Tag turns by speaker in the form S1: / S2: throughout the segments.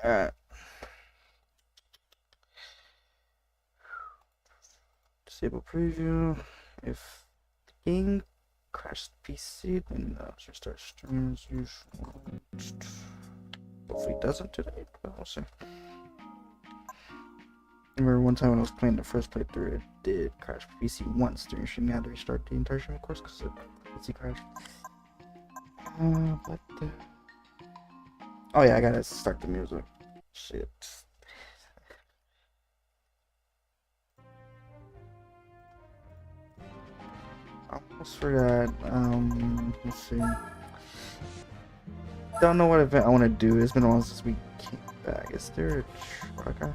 S1: Alright. Disable preview. If the game crashed PC, then should start stream as usual. Hopefully it doesn't today, but we'll see. I remember one time when I was playing the first playthrough, it did crash PC once during streaming. I had to restart the entire stream, of course, because the PC crashed. Oh yeah, I gotta start the music. Shit. Almost forgot. Let's see. Don't know what event I want to do. It's been a while since we came back. Is there a truck I have?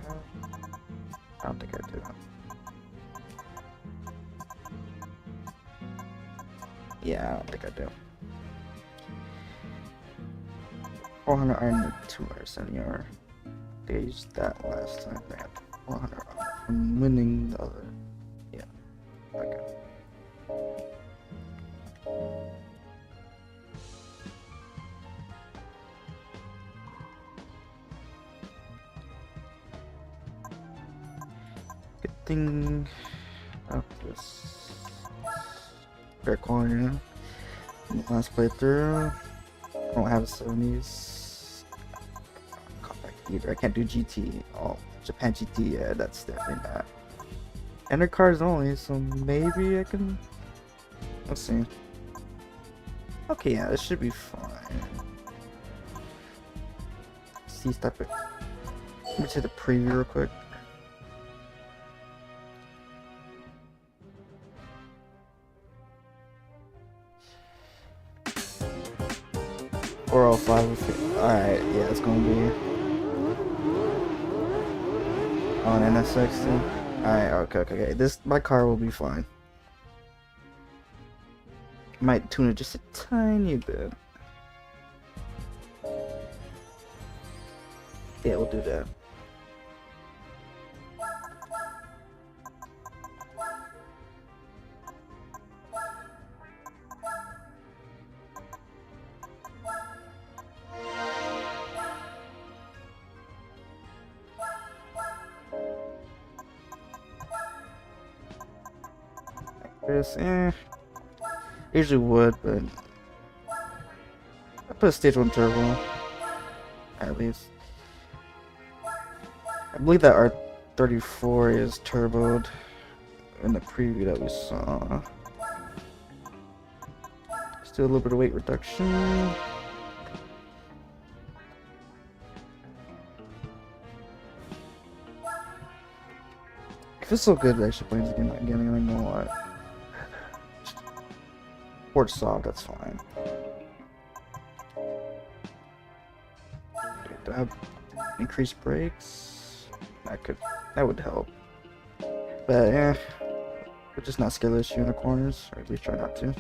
S1: I don't think I do. Yeah, I don't think I do. 400 iron and 270 iron. They used that last time. They had 400 from winning the other. Yeah. Okay. Good thing. This fair quality. You know? Last playthrough. I don't have 70s compact either. I can't do GT. Oh, Japan GT. Yeah, that's definitely not. Enter cars only, so maybe I can. Let's see. Okay, yeah, this should be fine. See, stop it. Let me take the preview real quick. Or all five. Alright, yeah, it's gonna be on NSX too. Alright, okay. My car will be fine. Might tune it just a tiny bit. Yeah, we'll do that. Usually would, but I put a stage 1 turbo at least. I believe that R34 is turboed in the preview that we saw. Let's do a little bit of weight reduction. If it's so good, I should play this game again. I don't know what. Port soft, that's fine. Do I have increased brakes? That would help. But yeah, we're just not skillless in the corners, or at least try not to.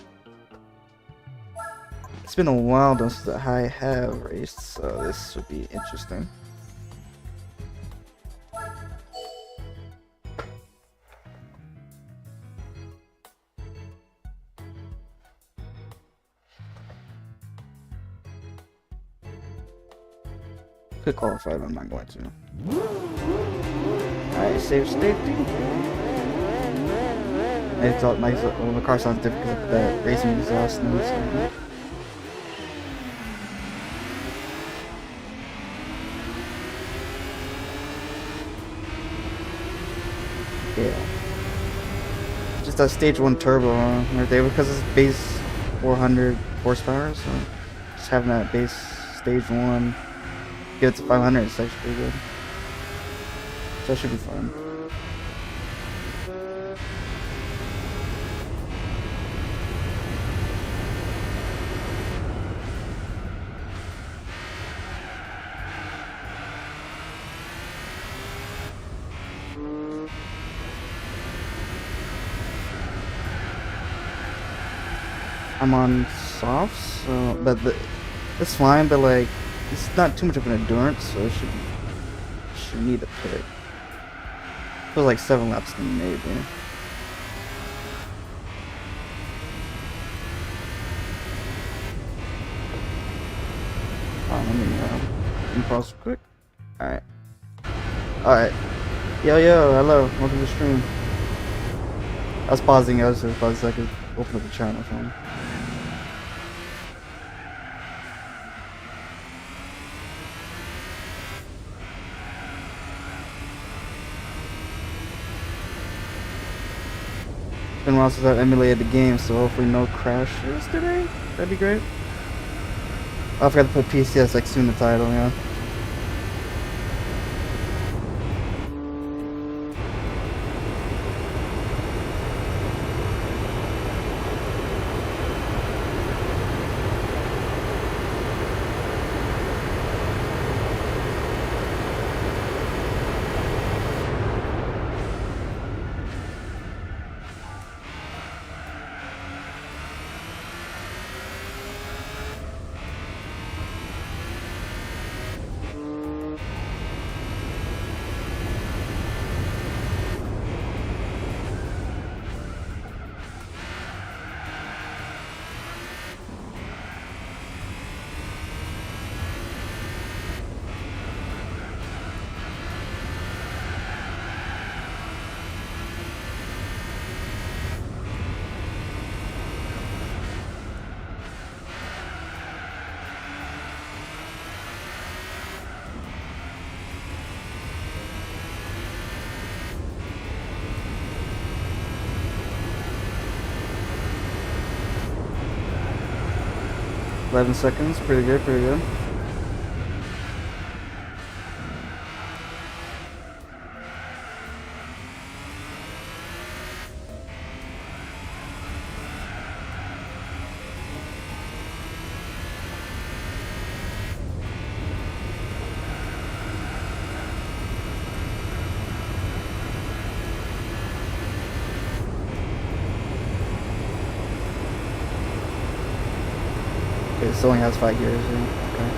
S1: It's been a while since I have raced, so this should be interesting. Could qualify, but I'm not going to. Alright, save safety. I thought when the car sounds different because of that racing exhaust and stuff. Yeah. Just that stage 1 turbo right there because it's base 400 horsepower, so just having that base stage 1. Get to 500, it's actually pretty good. So that should be fun. I'm on softs, so it's fine, but like it's not too much of an endurance, so it should need a pit. Feels like 7 laps then maybe. Let me pause quick. Alright. Alright. Yo, hello. Welcome to the stream. I was pausing. I was just pausing so I could open up the chat on my phone. It's been a while since I've emulated the game, so hopefully no crashes today. That'd be great. Oh, I forgot to put PCSX2 in the title, yeah. $11 seconds, pretty good, pretty good. Okay, this only has 5 gears, yeah. Okay.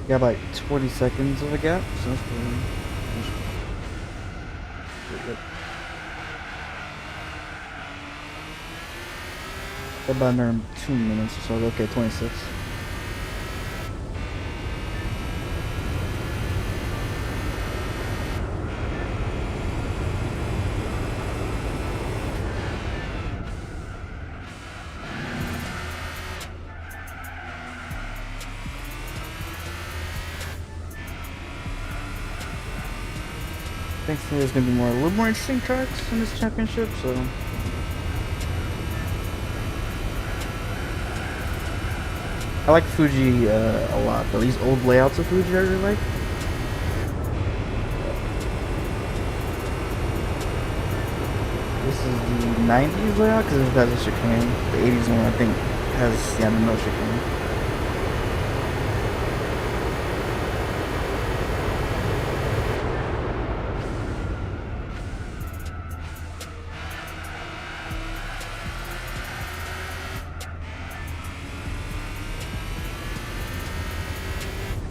S1: Got like 20 seconds of a gap, so that's pretty good. About another 2 minutes or so. Okay, 26. think there's gonna be a little more interesting tracks in this championship. So I like Fuji a lot, though. These old layouts of Fuji I really like. This is the 90s layout because it has a chicane. The 80s one I think has no chicane.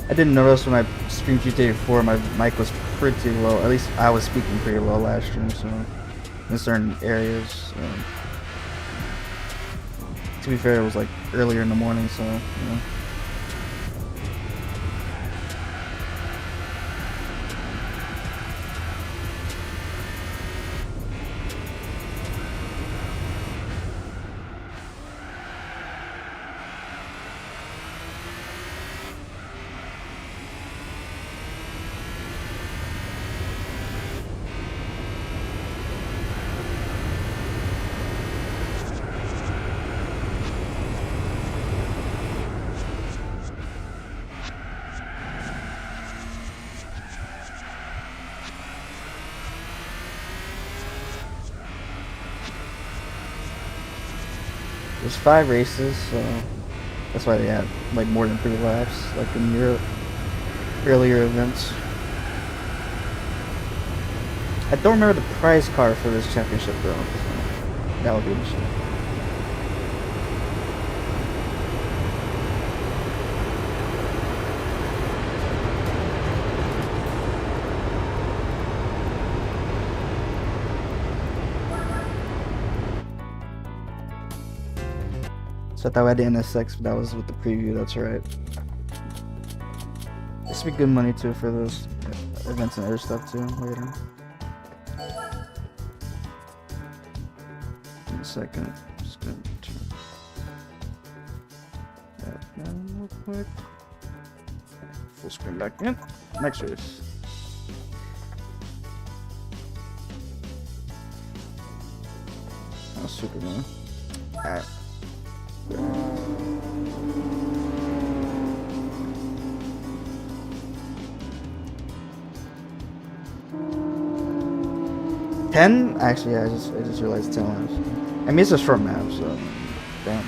S1: I didn't notice when I streamed GTA 4 my mic was pretty low. At least I was speaking pretty low last stream, so in certain areas. To be fair, it was like earlier in the morning, so you know. There's 5 races, so that's why they had like more than 3 laps, like in Europe, earlier events. I don't remember the prize car for this championship though, so that would be interesting. So I thought we had the NSX, but that was with the preview, that's right. This would be good money too for those events and other stuff too later. In a second, just gonna turn that down real quick. Full screen back in. Next race. Oh, Superman. Alright. Ten? Actually, yeah, I just realized 10 laps. I mean, it's a short map, so damn.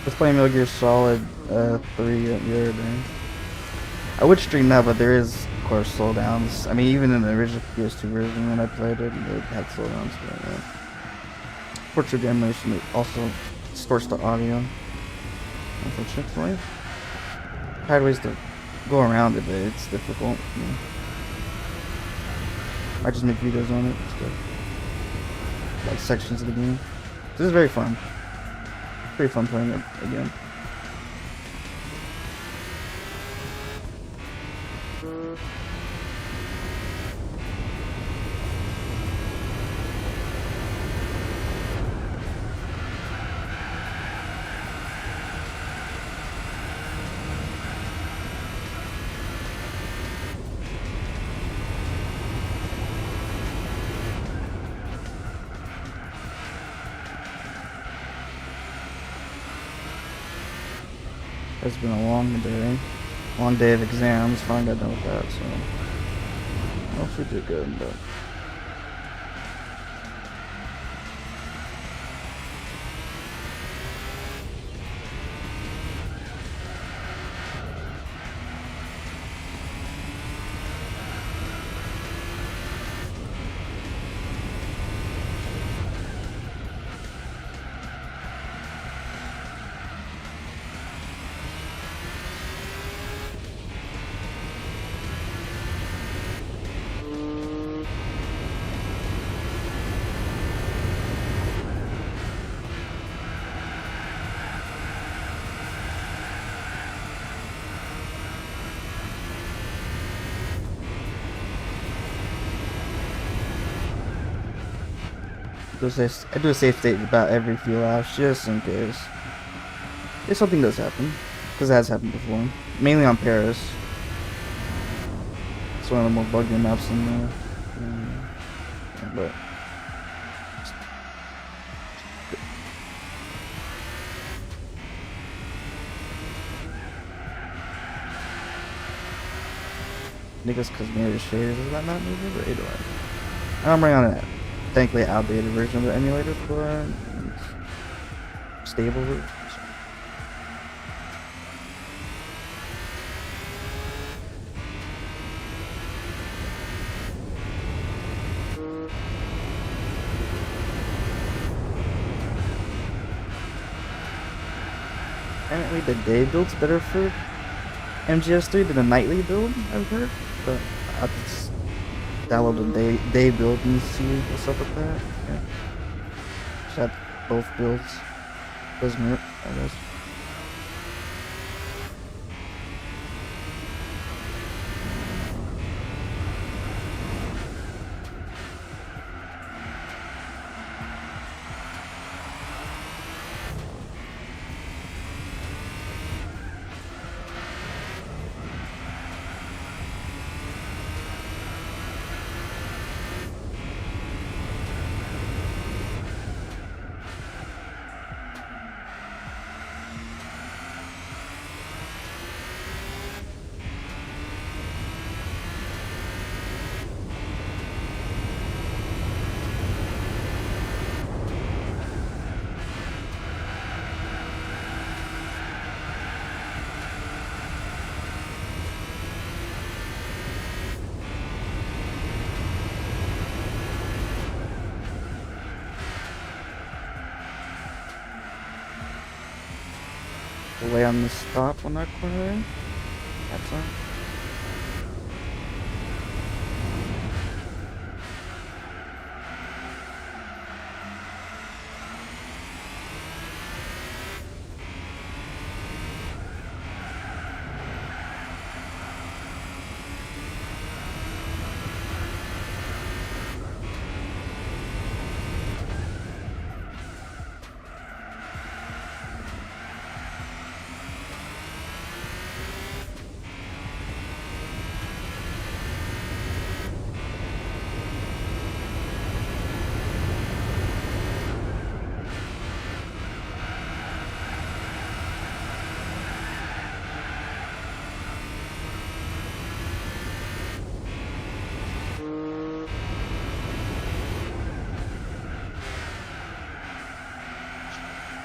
S1: Let's play Metal Gear Solid 3 at the other day. I would stream that, but there is, of course, slowdowns. I mean, even in the original PS2 version when I played it, it had slowdowns. But portrait animation also distorts the audio, unfortunately. I had ways to go around it, but it's difficult. You know. I just make videos on it instead. Like sections of the game. This is very fun. Pretty fun playing it again. It's been a long day of exams. Finally got done with that, so hopefully did good. But I do a safe state about every few laps just in case. If something does happen, because it has happened before, mainly on Paris. It's one of the more buggy maps in there. But Nicholas Cosmere shaders, is that not moving? Or either way. I'm running on a thankfully outdated version of the emulator, but stable version. Apparently the day build's better for MGS3 than the nightly build, I've heard, but I'll just download the day build and see what's up with that. Yeah. Just have both builds. Doesn't hurt, I guess. Delay on the stop on that corner. That's on.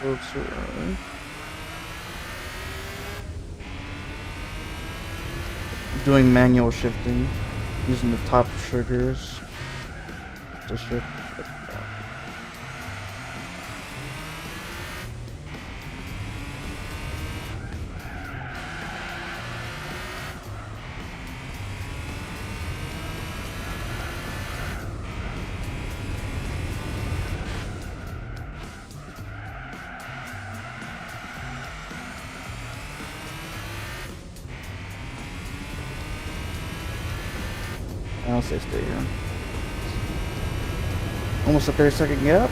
S1: Oops, doing manual shifting using the top triggers to shift. I'll say stay here. Almost a 30-second gap.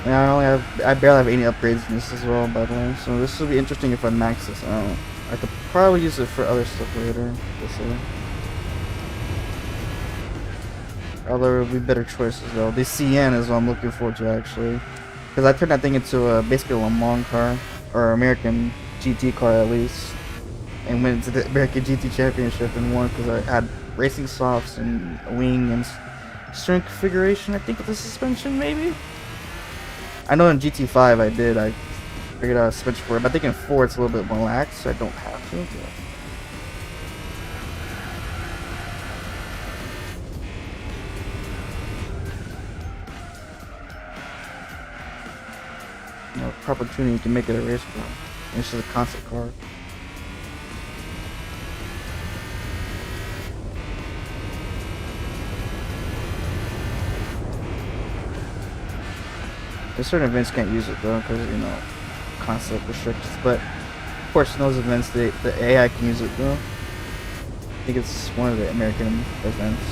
S1: Yeah, I barely have any upgrades in this as well, by the way. So this will be interesting if I max this out. I could probably use it for other stuff later. Although there will be better choices though. The CN is what I'm looking forward to actually. Because I turned that thing into basically a Le Mans car, or American GT car at least, and went to the American GT Championship and won because I had racing softs and a wing and steering configuration. I think with the suspension maybe. I know in GT5 I did. I figured out a suspension for it, but I think in 4 it's a little bit more lax, so I don't have to. Yeah. You know, proper tuning, you can make it a race car. It's just a concept car. There's certain events can't use it though, because you know, concept restrictions. But of course, in those events, the AI can use it though. I think it's one of the American events.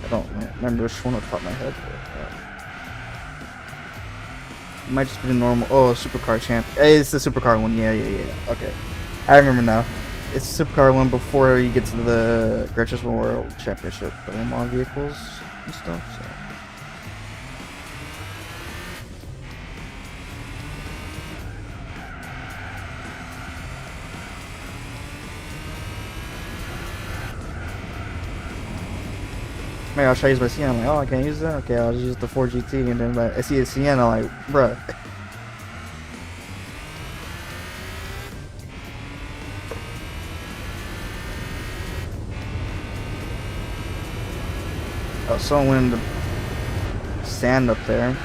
S1: I don't remember which one off the top of my head. It might just be the normal. Oh, supercar champ. It's the supercar one. Yeah. Okay, I remember now. It's the supercar one before you get to the Gran Turismo World Championship, but in all vehicles and stuff. So. Maybe I'll try to use my CN. I'm like, oh, I can't use that? Okay, I'll just use the 4GT, and then I see a CN, I'm like, bruh. Oh, someone went in the sand up there.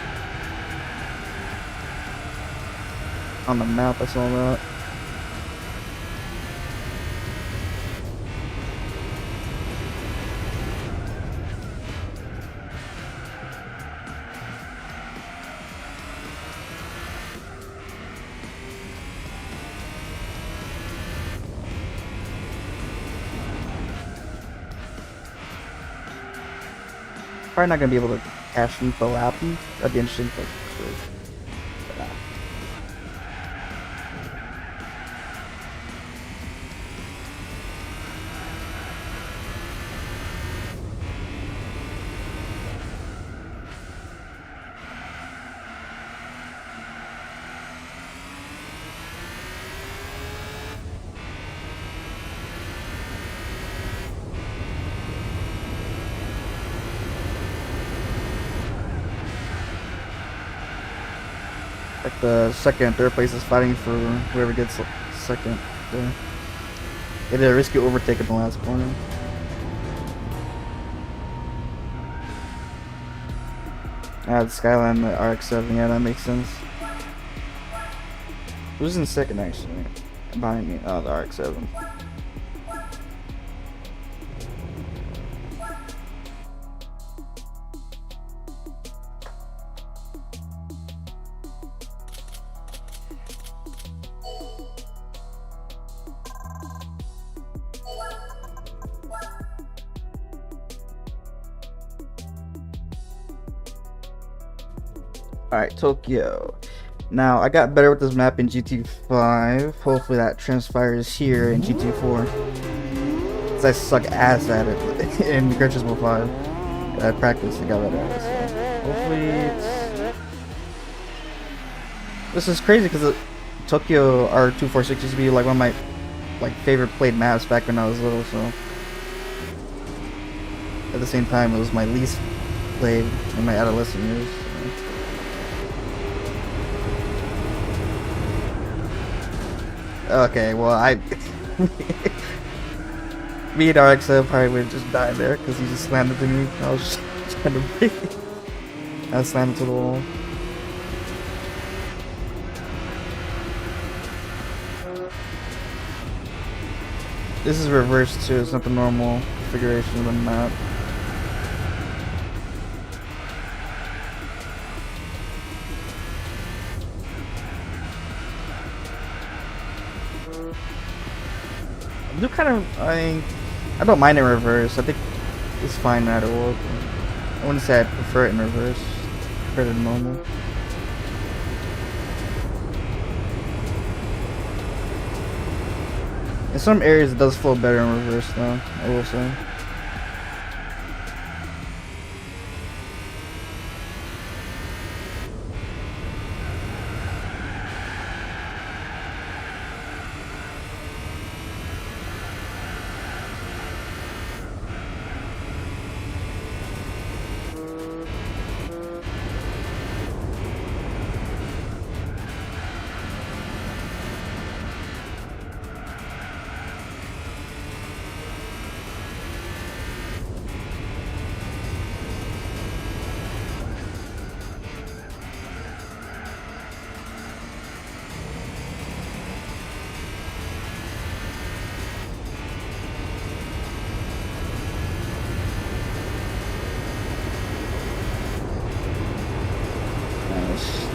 S1: On the map, I saw that. Probably not gonna be able to cash info happy. That'd be interesting. Like the second and third place is fighting for whoever gets second there. They did a risky overtake in the last corner. The Skyline, the RX-7, yeah, that makes sense. Who's in second actually? Behind me. Oh, the RX-7. Alright, Tokyo. Now, I got better with this map in GT5. Hopefully that transpires here in GT4. Because I suck ass at it in Gran Turismo 5. I practiced and got better at it. So hopefully it's... This is crazy because Tokyo R246 used to be like one of my favorite played maps back when I was little, so... At the same time, it was my least played in my adolescent years. So. Okay, well, me and RX probably would have just died there because he just slammed into me. I was just trying to break. I slammed into the wall. This is reversed too, it's not the normal configuration of the map. I do kind of, I don't mind in reverse. I think it's fine no matter what. I wouldn't say I prefer it in reverse. I prefer it in normal. In some areas it does flow better in reverse though, I will say.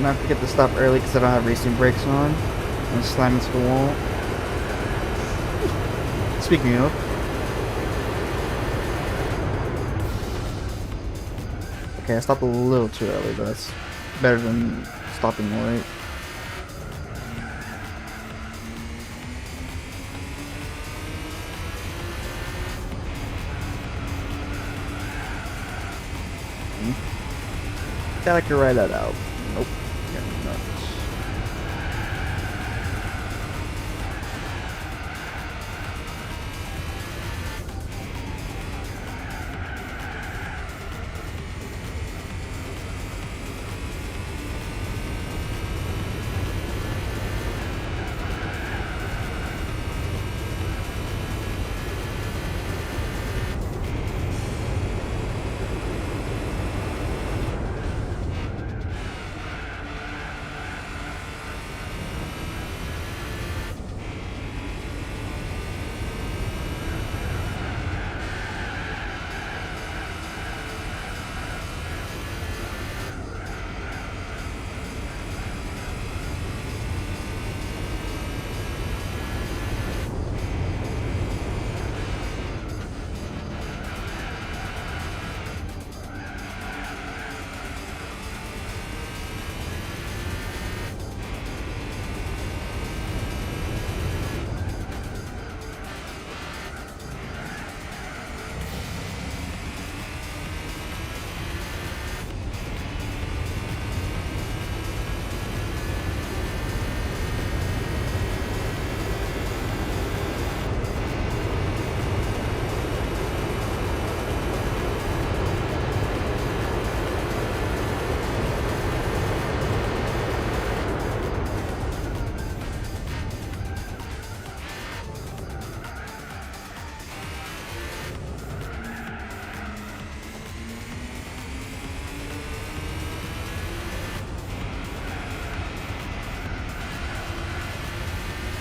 S1: not forget to stop early because I don't have racing brakes on. And slam into the wall. Speaking of. Okay, I stopped a little too early, but that's better than stopping late. I thought I could ride that out. Nope. Yeah, nuts.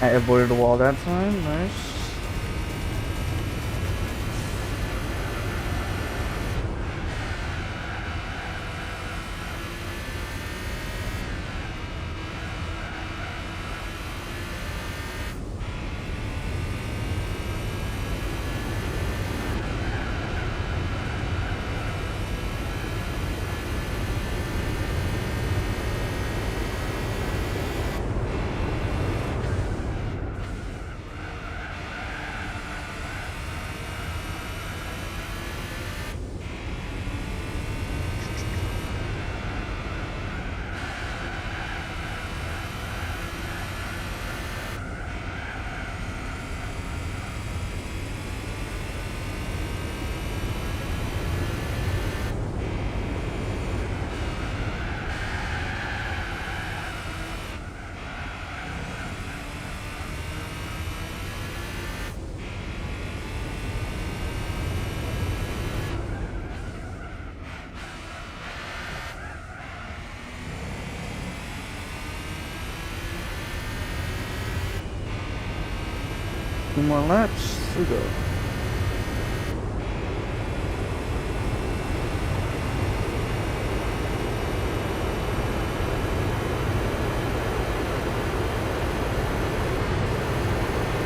S1: I avoided the wall that time. Nice. Two more laps to go.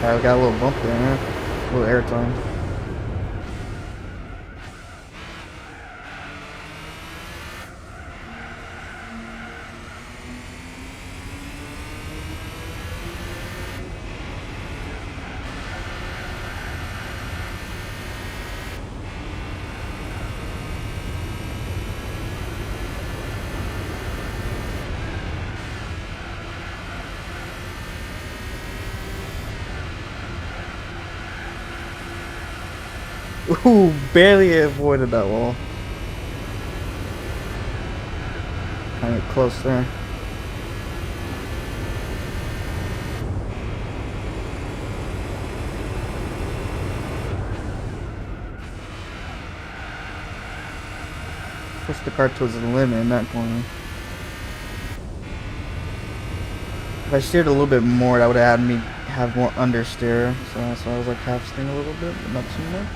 S1: I got a little bump there, man. A little air time. Ooh, barely avoided that wall. Kind of close there. Pushed the car towards the limit in that corner. If I steered a little bit more, that would have had me have more understeer. So that's why I was like half steering a little bit, but not too much.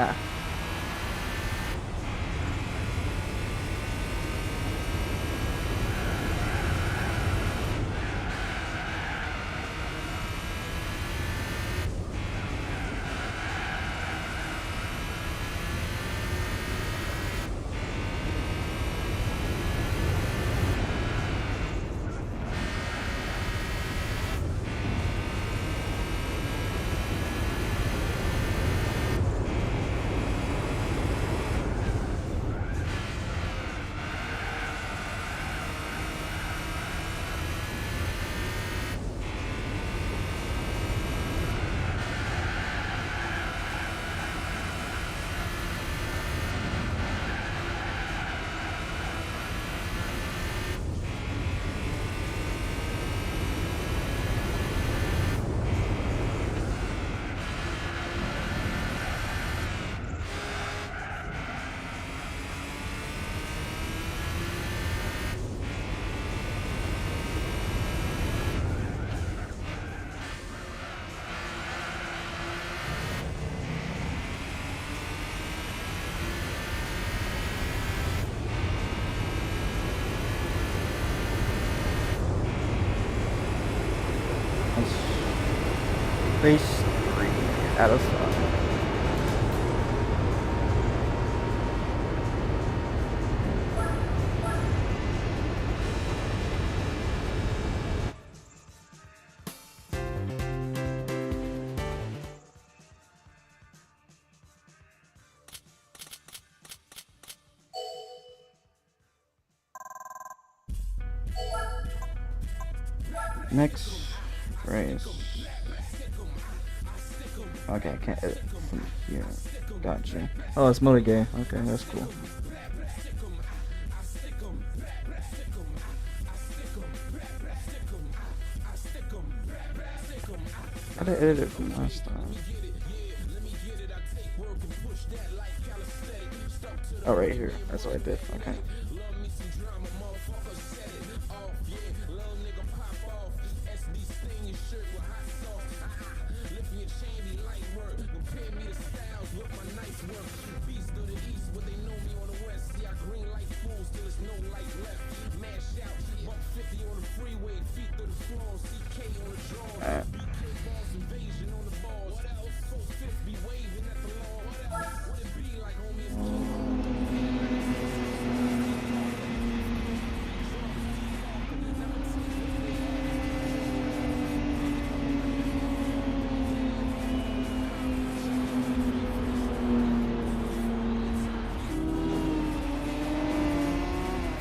S1: Ah. Race 3 out of 5. Next race. Okay, I can't edit from here. Gotcha. Oh, it's motor gay. Okay, that's cool. How did I edit it from last time? Oh, right here. That's what I did. Okay.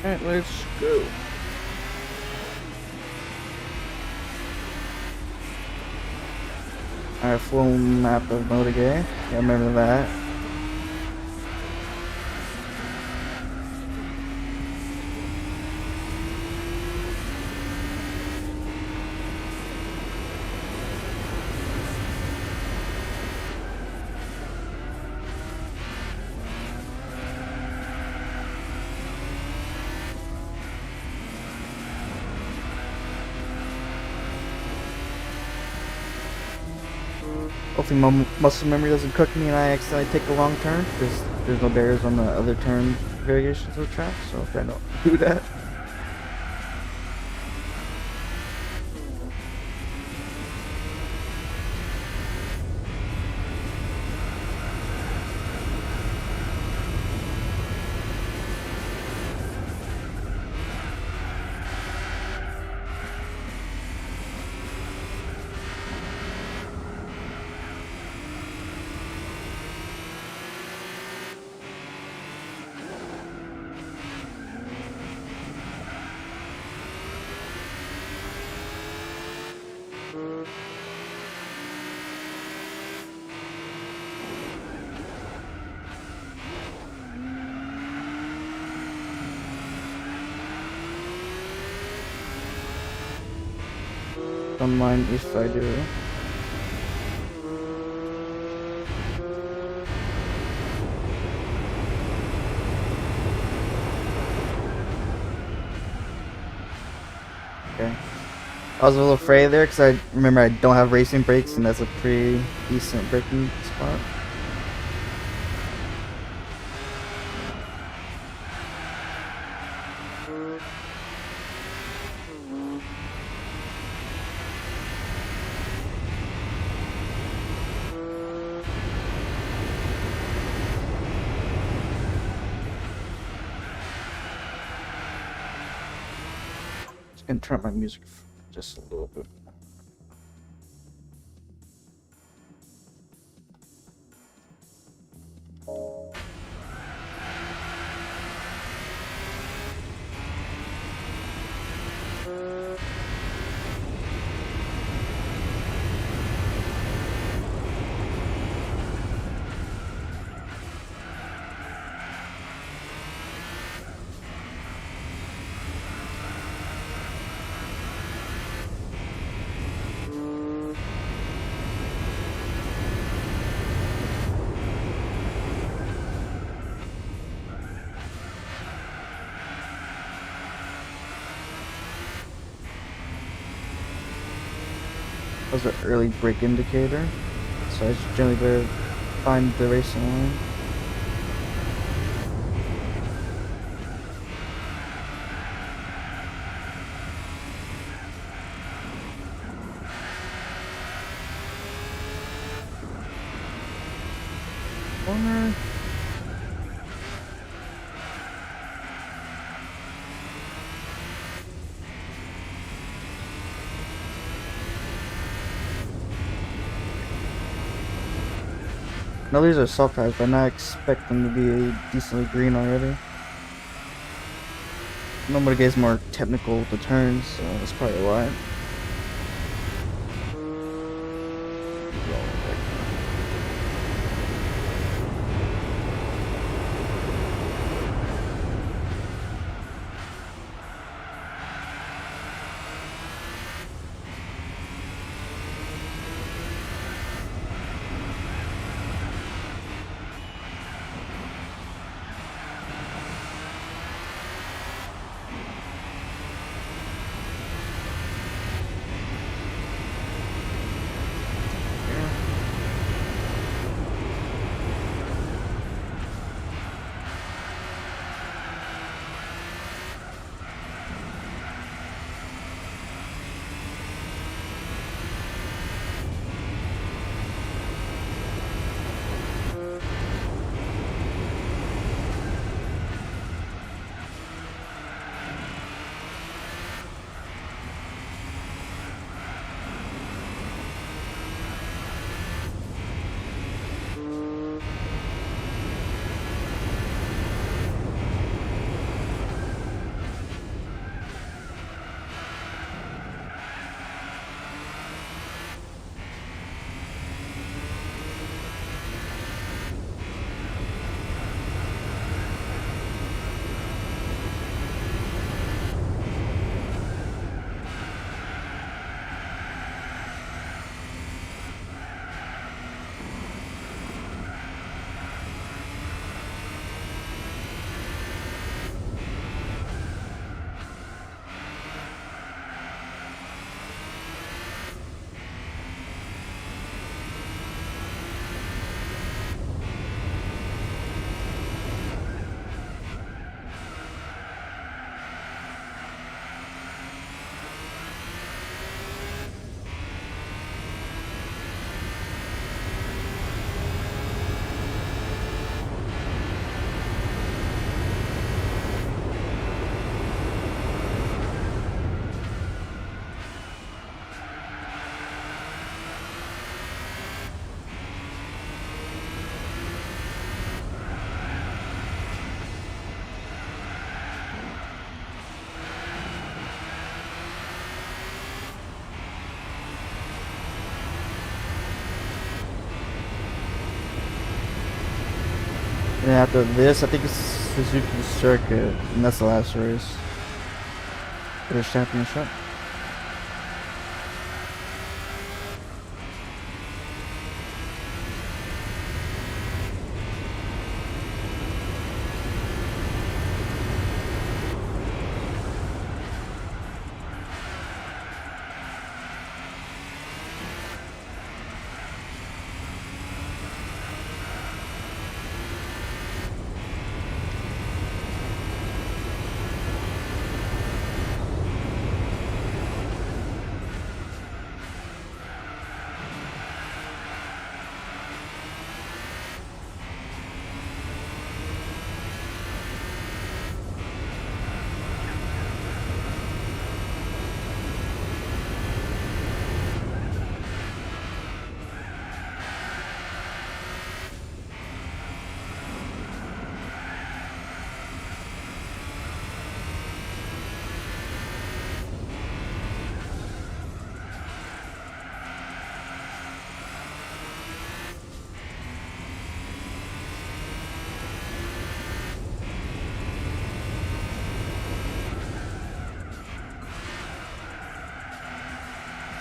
S1: Alright, let's go. Alright, full map of Motor Gay. Yeah, remember that. Hopefully my muscle memory doesn't cook me and I accidentally take a wrong turn, because there's no barriers on the other turn variations of the track, so if I don't do that. Don't mind if I do. Okay. I was a little afraid there because I remember I don't have racing brakes and that's a pretty decent braking spot. And turn up my music just a little bit. That was an early brake indicator, so I just generally better find the racing line. Corner. Now these are soft tires, but I expect them to be decently green already. Nobody gets more technical with the turns, so that's probably why. And after this, I think it's Suzuki Circuit, and that's the last race for the championship.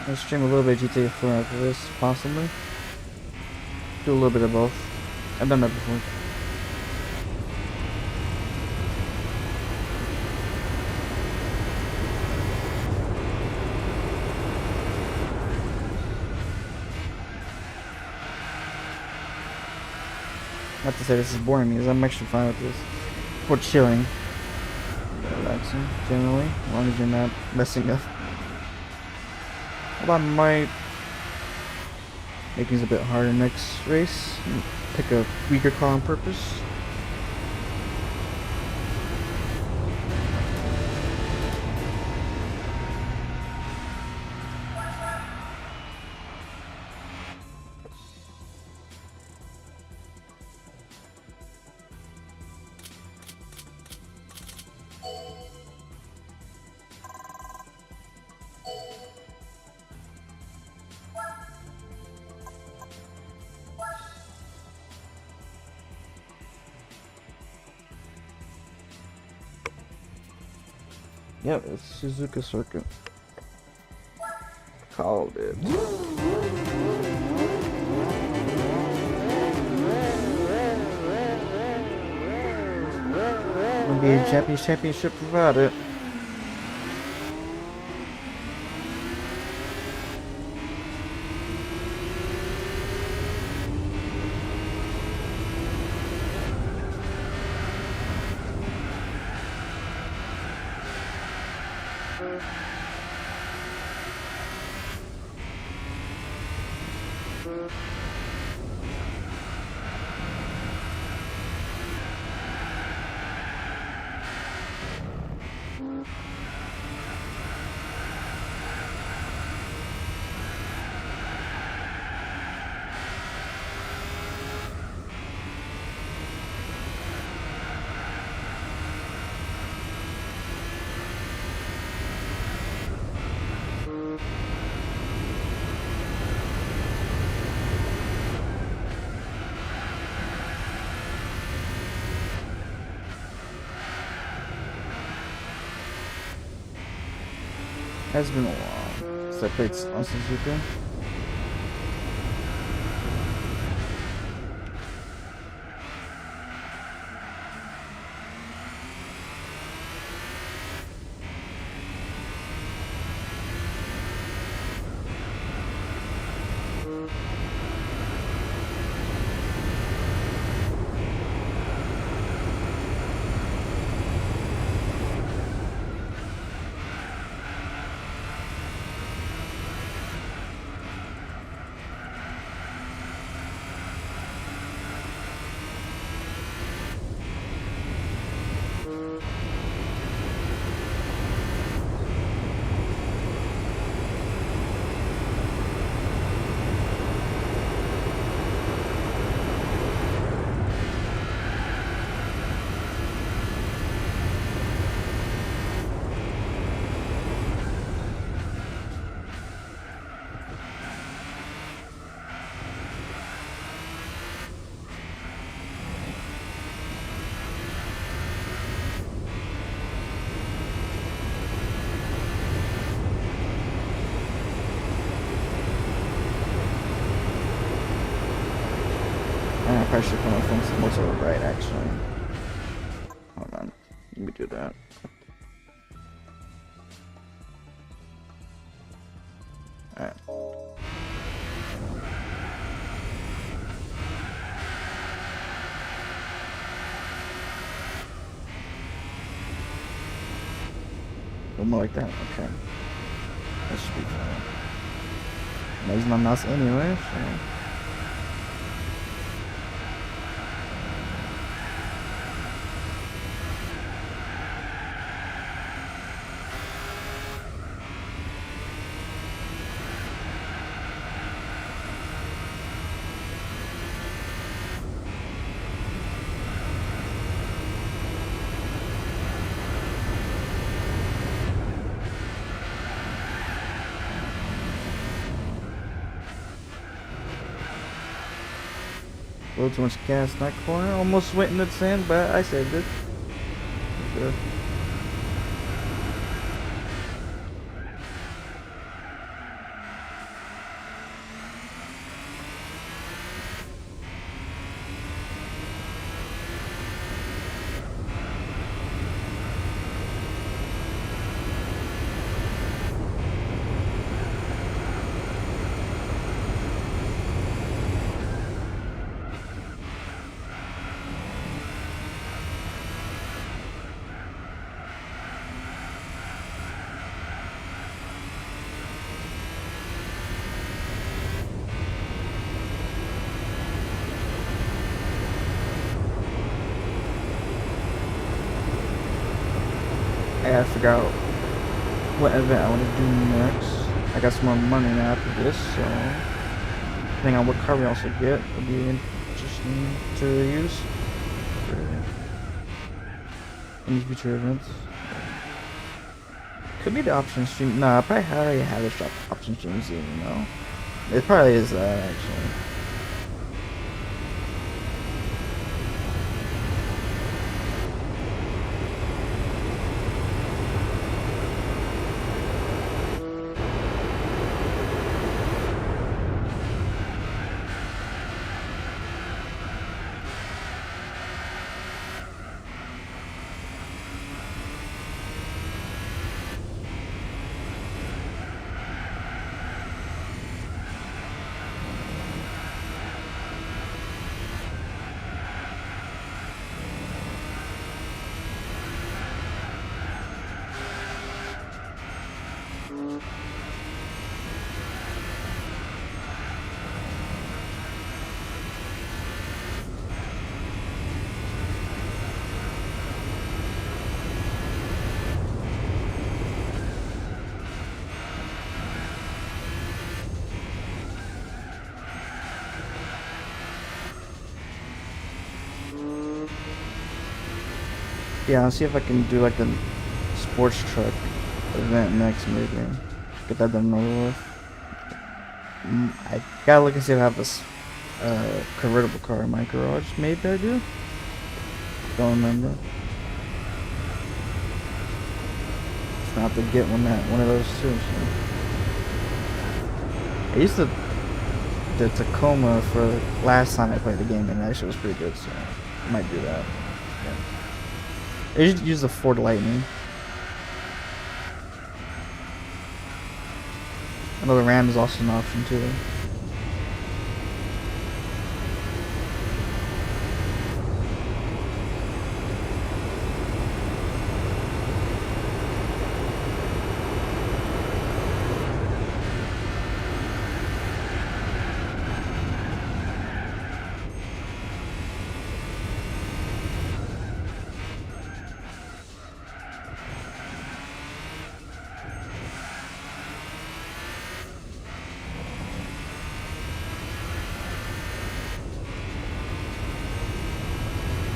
S1: I'll stream a little bit of GTA 4 after this, possibly. Do a little bit of both. I've done that before. Not to say this is boring me, because I'm actually fine with this. For chilling. Relaxing, generally. As long as you're not messing up. Well, I might make things a bit harder next race. Pick a weaker car on purpose. Yep, it's Suzuka Circuit. Called it. NBA Championship provided. Has been a while since I played on Suzuka. I probably should put my phone more to the right, actually. Hold on. Let me do that. Alright. More like that? Okay. That should be fine. I'm using my mouse anyway, so... A little too much gas in that corner. Almost went in the sand, but I saved it. Good. had to figure out what event I want to do next. I got some more money now after this, so depending on what car we also get, it'll be interesting to use for any future events. Could be the option stream. No, I probably already have this option stream scene, you know? It probably is that, actually. Yeah, I'll see if I can do like the sports truck event next, maybe. Get that done over with. I gotta look and see if I have this convertible car in my garage. Maybe I do. Don't remember. It's not to get one of those too. So. I used the Tacoma for last time I played the game, and that shit was pretty good. So I might do that. Yeah. I usually use the Ford Lightning. I know the Ram is also an option too.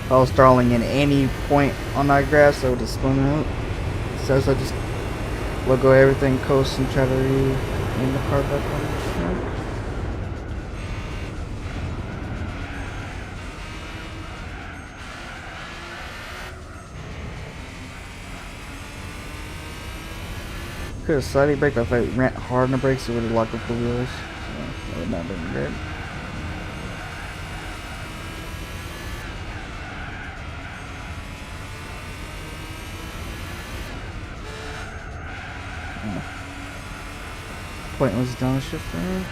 S1: If I was stalling in any point on that grass, I would just spun out. So I just let go of everything, coast, and try to aim the car back on the track. Could have slightly braked, but if I ran hard on the brakes, it would have locked up the wheels. So that would not have been great. Pointless downshifter.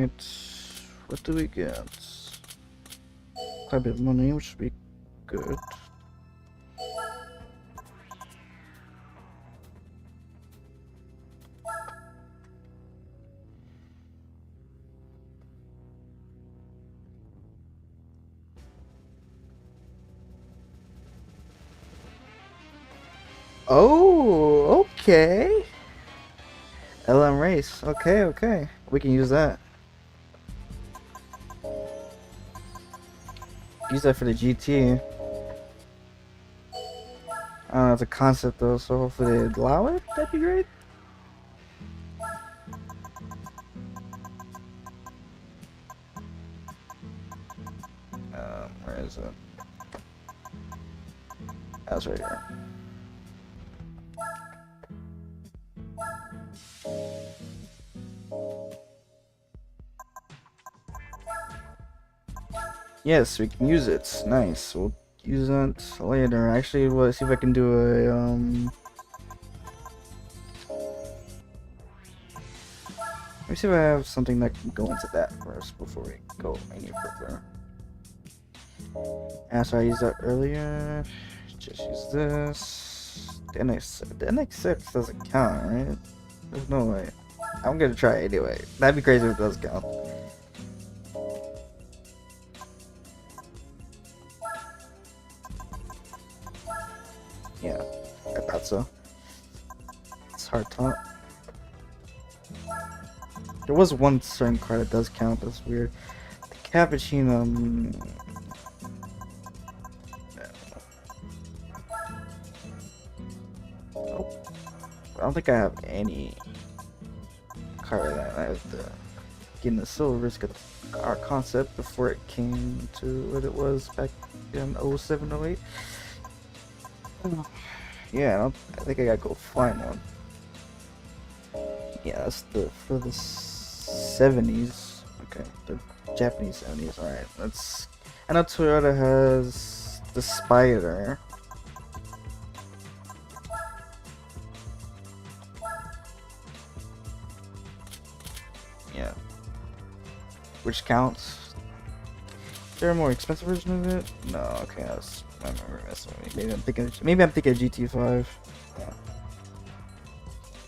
S1: Alright. What do we get? Quite a bit of money, which should be good. Oh, okay. LM race. Okay, okay. We can use that. Use that for the GT. It's a concept though, so hopefully they allow it. That'd be great. Where is it? That's right here. Yes, we can use it. Nice. We'll use that later. Actually, let's see if I can do a Let me see if I have something that can go into that first before we go any further. So I used that earlier. Just use this. The NX6 doesn't count, right? There's no way. I'm gonna try it anyway. That'd be crazy if it does count. Yeah, I thought so. It's hard top. There was one certain card that does count. That's weird. The cappuccino. Nope. I don't think I have any card that I have to get in the silvers. Get our concept before it came to what it was back in 07, 08. Yeah, I think I gotta go find one. Yeah, that's for the 70s. Okay, the Japanese 70s. Alright, let's. I know Toyota has the Spider. Yeah. Which counts. Is there a more expensive version of it? No, okay, that's. I remember messing with me. Maybe I'm thinking GT5. Yeah.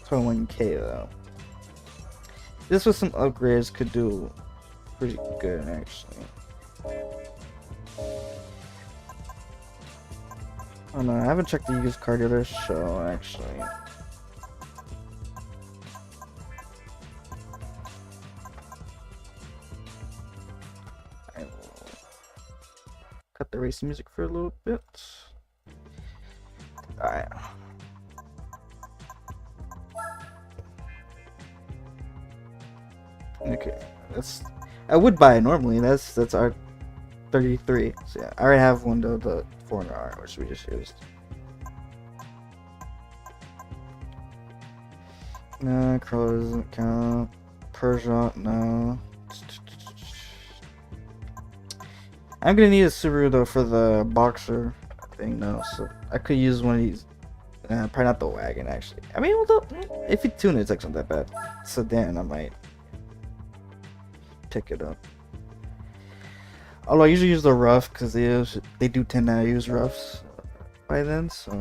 S1: 21K though. This with some upgrades could do pretty good actually. Oh no, I haven't checked the used car dealer show actually. I will cut the racing music for a little bit. Alright. Okay, I would buy it normally. That's our 33. So yeah, I already have one though, the 400R, which we just used. No, Crow doesn't count. Peugeot, no. I'm gonna need a Subaru though for the Boxer thing though, so I could use one of these. Probably not the wagon actually. I mean, if you tune it, it's like not that bad. Sedan, I might pick it up. Although I usually use the rough because they do tend to use roughs by then, so.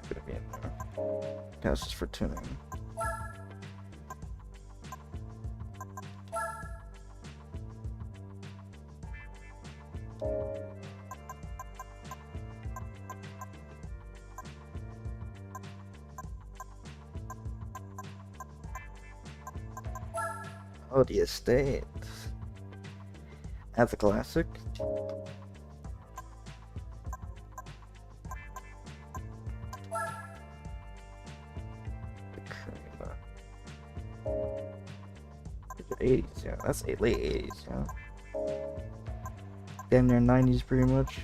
S1: Gonna be in there. Yeah, that's just for tuning. Oh, the estate. That's a classic. The 80s, yeah. That's late 80s, yeah. Damn near 90s, pretty much.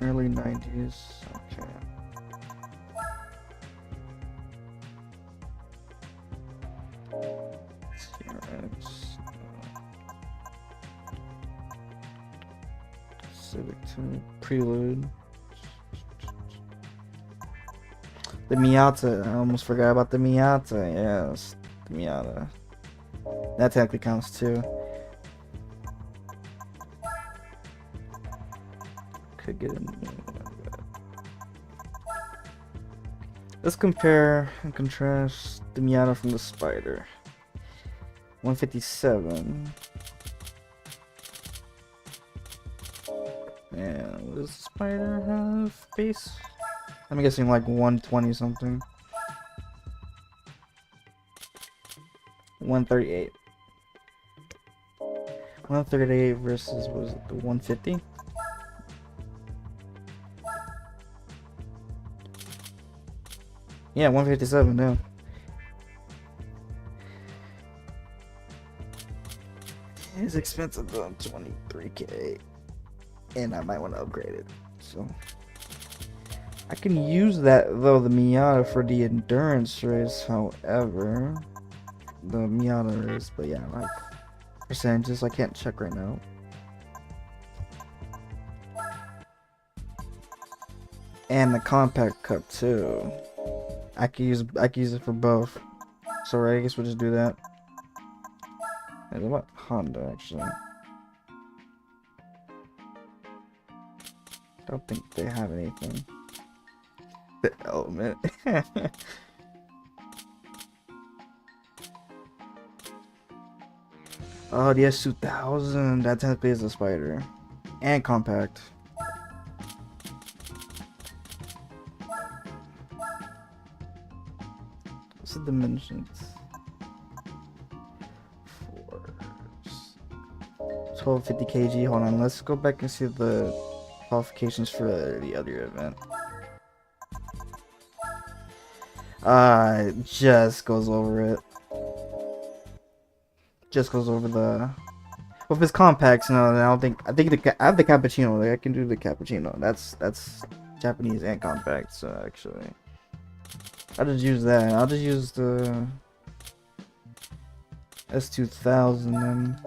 S1: Early 90s. Okay. CRX. Civic 2. Prelude. The Miata. I almost forgot about the Miata. Yes. The Miata. That technically counts too. Could get in. Let's compare and contrast the Miata from the Spider. 157. And what does the Spider have? Base? I'm guessing like 120 something. 138. 138 versus, what was it, the 150? Yeah, 157, no. It's expensive though, 23k. And I might want to upgrade it. So I can use that though, the Miata, for the endurance race, however. The Miata race, but yeah, like percentages I can't check right now. And the compact cup too. I could use it for both. So right, I guess we'll just do that. And what about Honda actually? I don't think they have anything. The element. Oh, the S2000. That technically is a Spider. And compact. What's the dimensions? 1250 kg. Hold on, let's go back and see the qualifications for the other event. It just goes over it. Just goes over the. Well, if it's compacts, no, then I don't think. I think I have the cappuccino. Like, I can do the cappuccino. That's Japanese and compact. So actually, I'll just use that. I'll just use the S2000 then.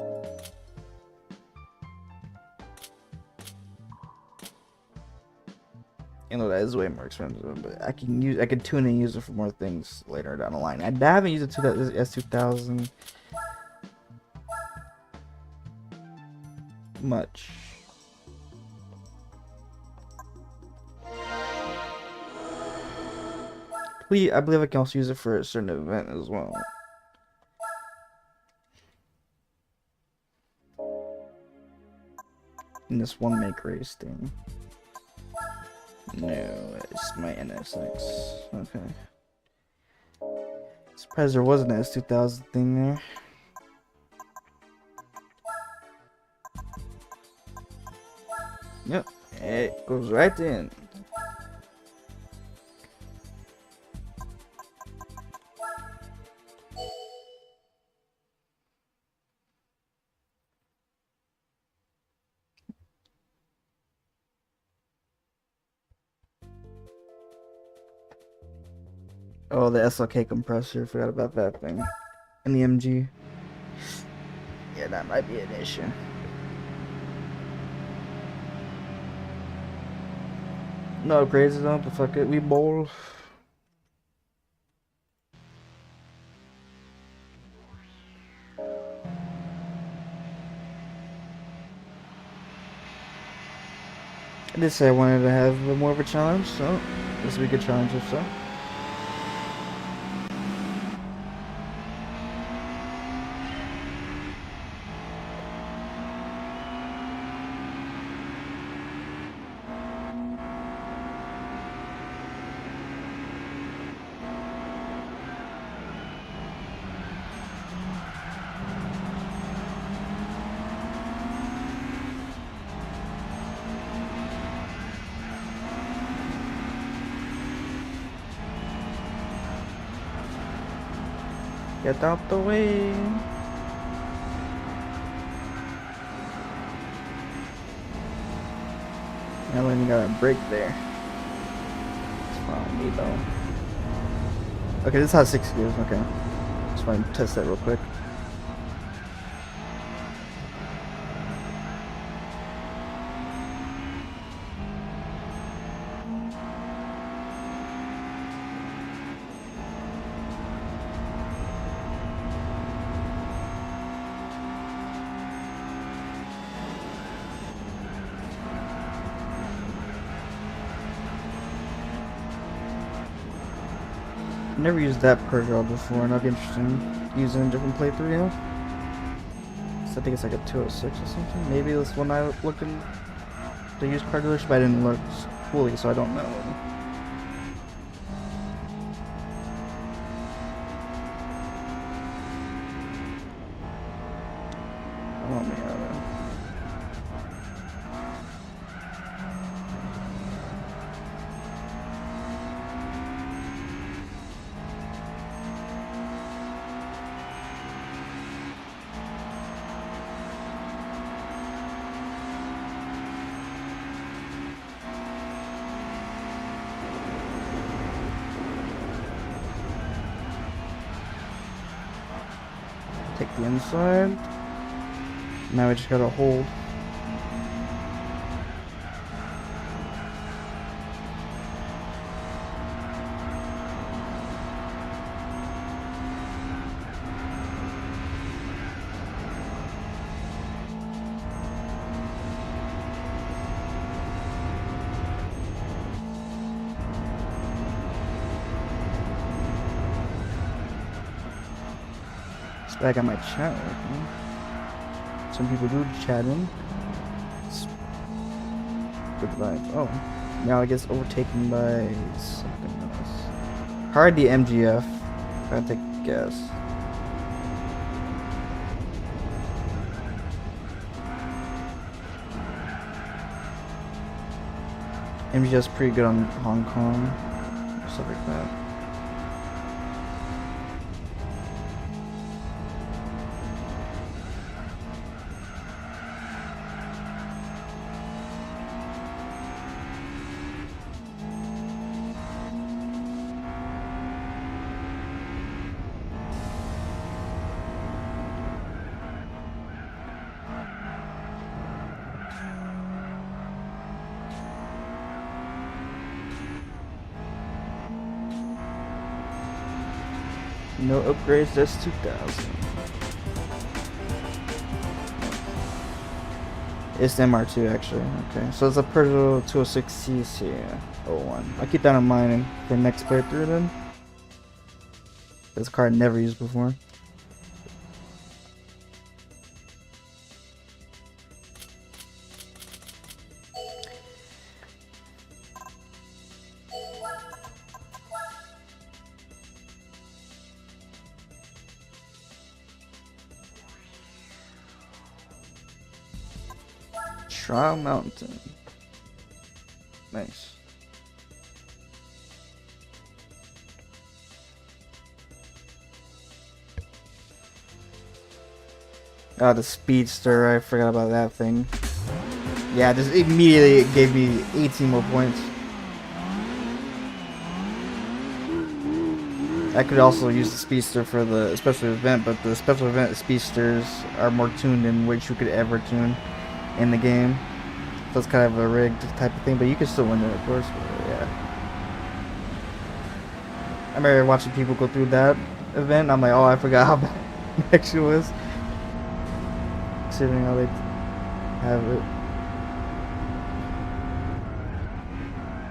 S1: You know, that is way more expensive, but I can tune and use it for more things later down the line. I haven't used it to that S2000 much. I believe I can also use it for a certain event as well. In this one make race thing. No, it's my NSX. Okay. Surprised there wasn't an S2000 thing there. Yep, it goes right in. Oh, the SLK compressor, forgot about that thing. And the MG. Yeah, that might be an issue. No upgrades though, but fuck it, we bowl. I did say I wanted to have more of a challenge, so this will be a good challenge if so. Get out the way. Helen, you got a break there. It's fine, me though. Okay, this has 6 gears. Okay, just want to test that real quick. Never used that Peugeot before, and that'd be interesting using a different playthrough. Yeah. So I think it's like a 206 or something. Maybe this one I looked in the used car dealership. I didn't look fully, so I don't know. Oh man. Take the inside. Now we just gotta hold. Back at my chat. Some people do chatting. Good vibes. Oh, now I guess overtaken by something else. Hard the MGF. I take a guess. MGF's pretty good on Hong Kong. Stuff like that. No upgrades, that's 2000. It's the MR2 actually. Okay, so it's a Peugeot 206cc 01. I'll keep that in mind for next playthrough then. This car I never used before. Trial Mountain. Nice. Oh, the Speedster. I forgot about that thing. Yeah, just immediately it gave me 18 more points. I could also use the Speedster for the special event, but the special event Speedsters are more tuned than which you could ever tune in the game. So it's kind of a rigged type of thing, but you can still win it, of course. But yeah. I remember watching people go through that event, and I'm like, oh, I forgot how bad it actually was. Considering how they have it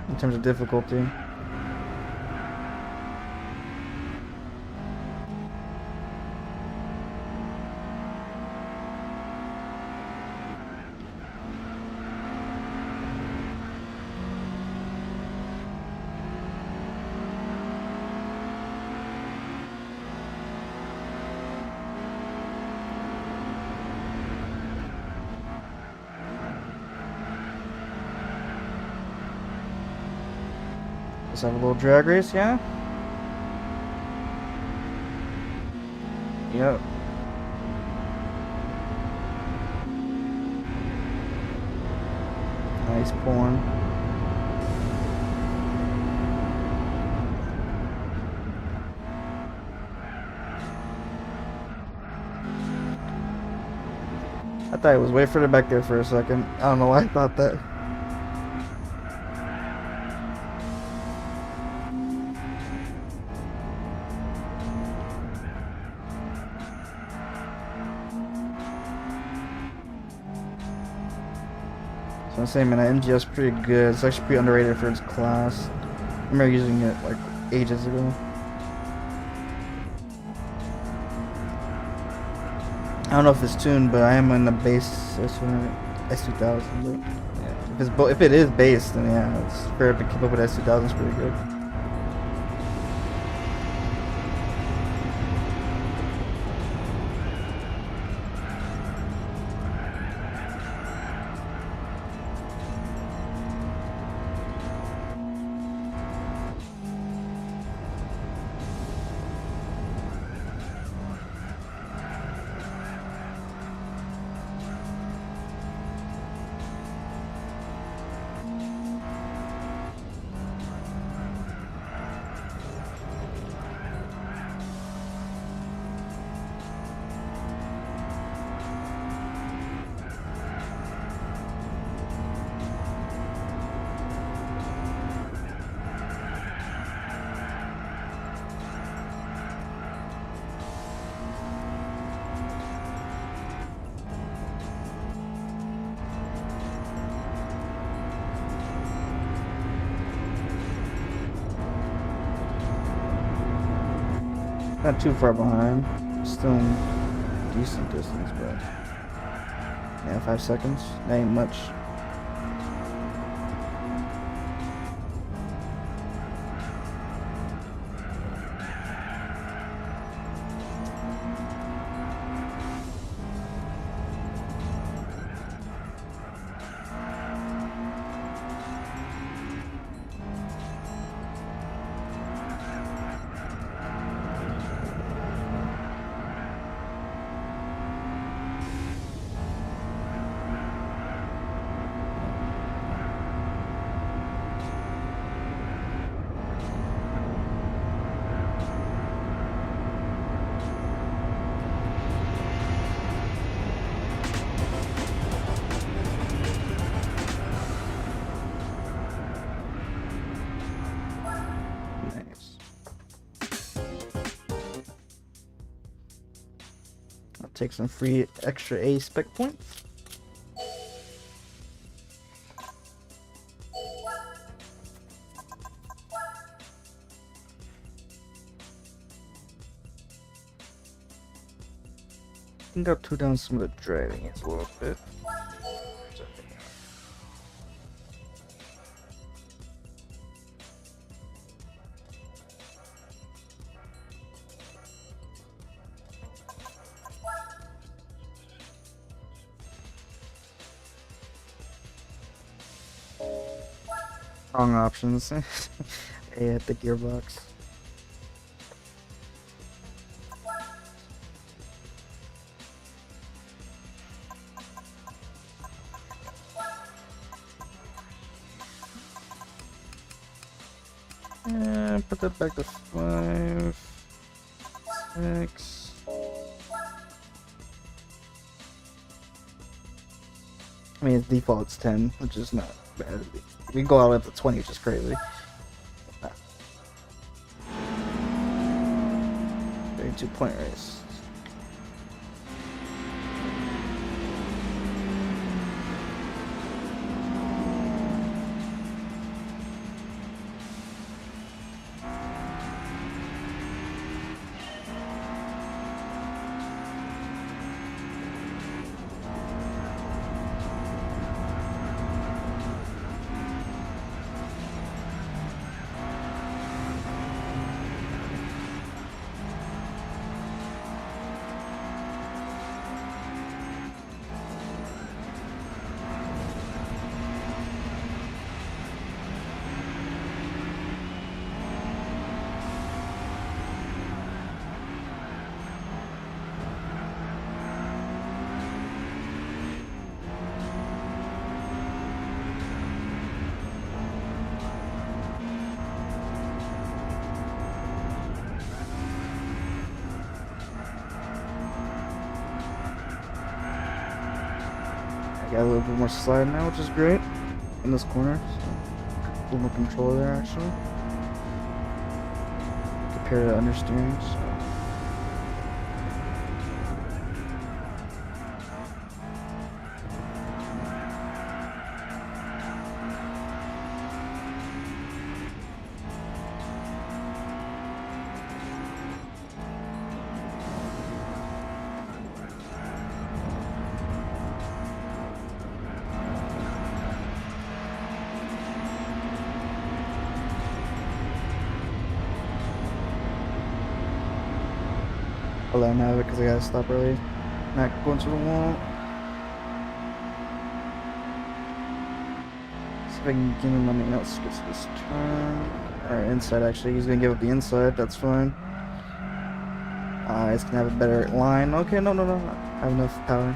S1: in terms of difficulty. Let's have a little drag race, yeah? Yep. Nice. He's pulling. I thought it was way further back there for a second. I don't know why I thought that. So I'm saying, man, that MGS is pretty good. It's actually pretty underrated for its class. I remember using it like ages ago. I don't know if it's tuned, but I am in the base S2000. But yeah, if it is base, then yeah, it's fair to keep up with S2000. It's pretty good. Not too far behind. Still in decent distance, but yeah, 5 seconds. That ain't much. I'll take some free extra A spec points. I think I'll tune down some of the driving a little bit. Wrong options. A at the gearbox. And put that back to 5, 6. I mean, its default's 10, which is not bad. We can go all the way up to 20, which is crazy. 32-point race. I got a little bit more slide now, which is great in this corner. So a little more control there actually, compared to understeering. So. I'll let him have it because I gotta stop early. Not going to the wall. See if I can give him anything else. Gets this turn. Alright, inside actually. He's gonna give up the inside. That's fine. He's gonna have a better line. Okay, no. I have enough power.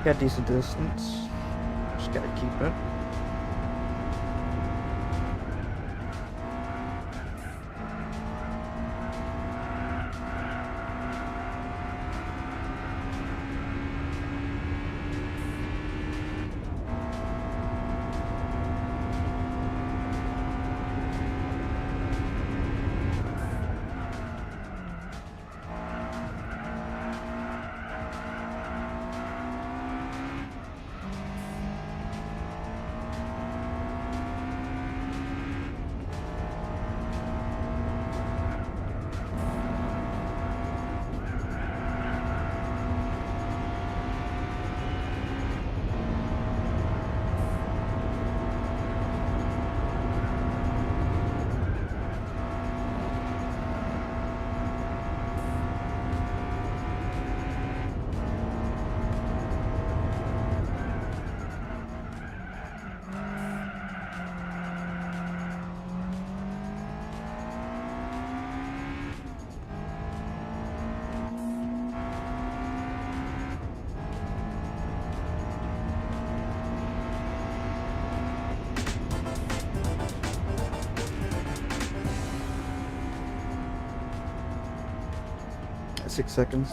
S1: Got decent distance. Just gotta keep it. At 6 seconds.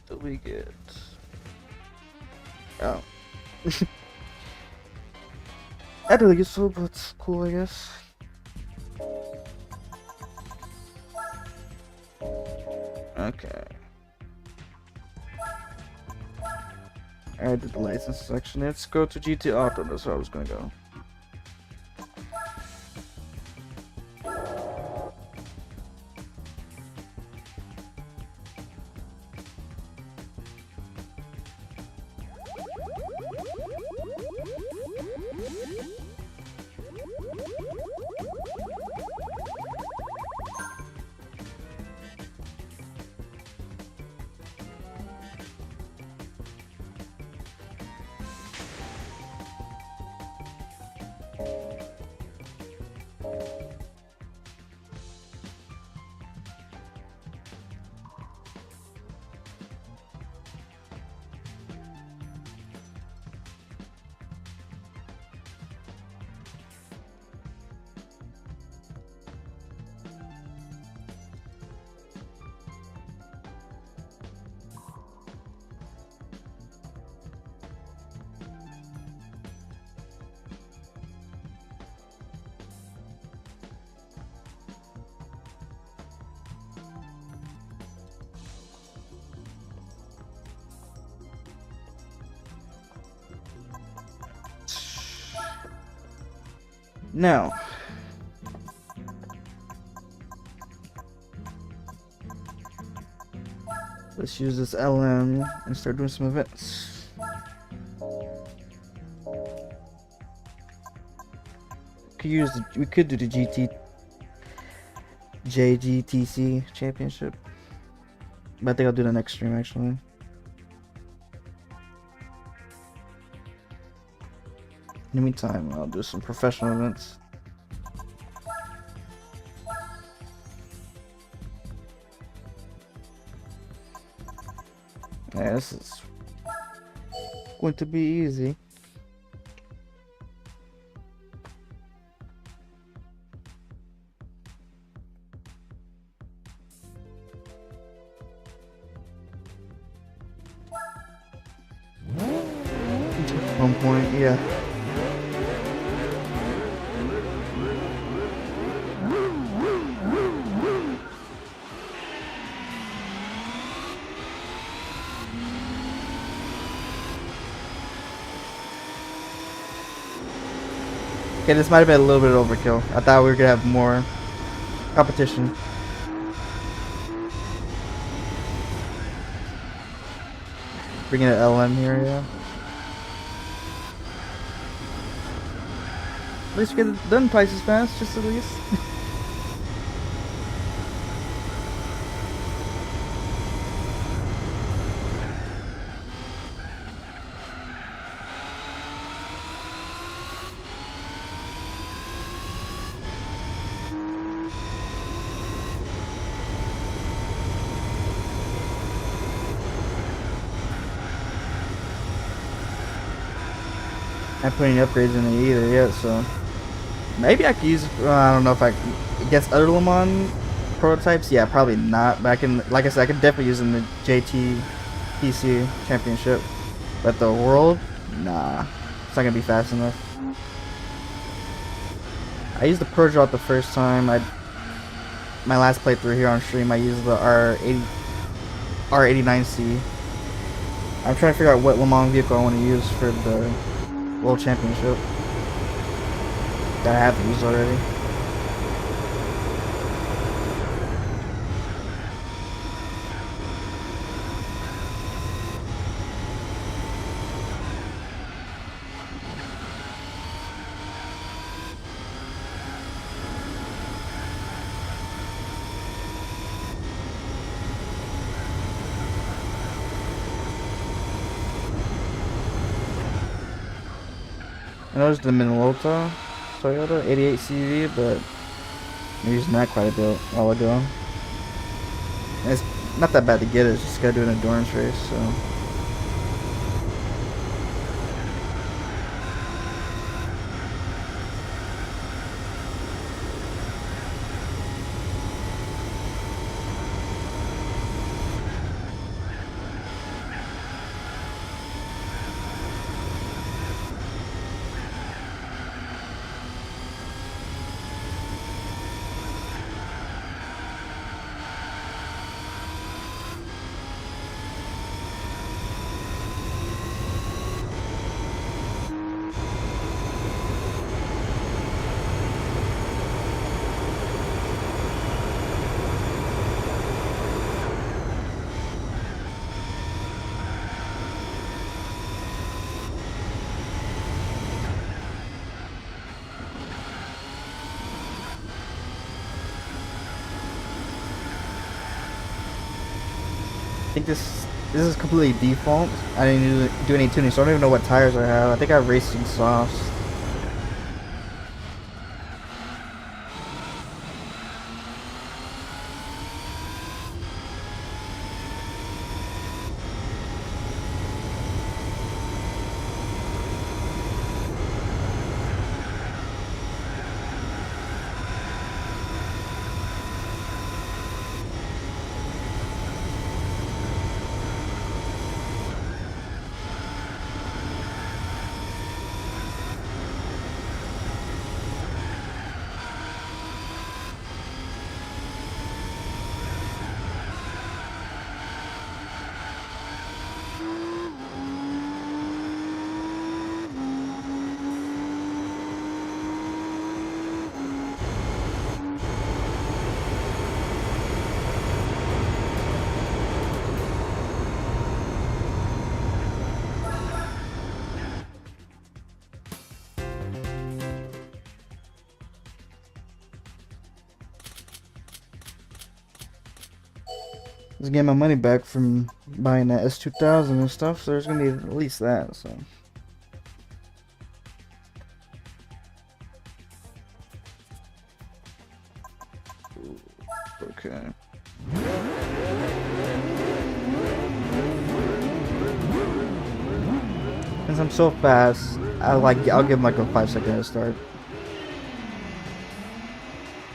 S1: What do we get? Oh. I don't think it's so, but it's cool, I guess. Okay. I did the license section. Let's go to GT Auto. That's where I was gonna go. Now, let's use this LM and start doing some events. We could do the JGTC championship, but I think I'll do the next stream actually. In the meantime, I'll do some professional events. Yeah, this is going to be easy. One point, yeah. Okay, this might have been a little bit of overkill. I thought we were gonna have more competition. Bringing an LM here, yeah. At least we get it done twice as fast, just at least. I haven't put any upgrades in it either yet, so maybe I could use. I don't know if I against other Le Mans prototypes. Yeah, probably not. But I can, like I said, I could definitely use in the JT PC Championship. But the world, nah, it's not gonna be fast enough. I used the Peugeot the first time. My last playthrough here on stream, I used the R89C. I'm trying to figure out what Le Mans vehicle I want to use for the World Championship that I have used already. I noticed the Minolta Toyota 88 CV, but I'm using that quite a bit while ago. And it's not that bad to get it, it's just gotta do an endurance race, so. I think this is completely default. I didn't do any tuning, so I don't even know what tires I have. I think I have racing softs. Just getting my money back from buying that S2000 and stuff, so there's gonna be at least that. So. Okay. Since I'm so fast, I'll give him like a 5-second head start.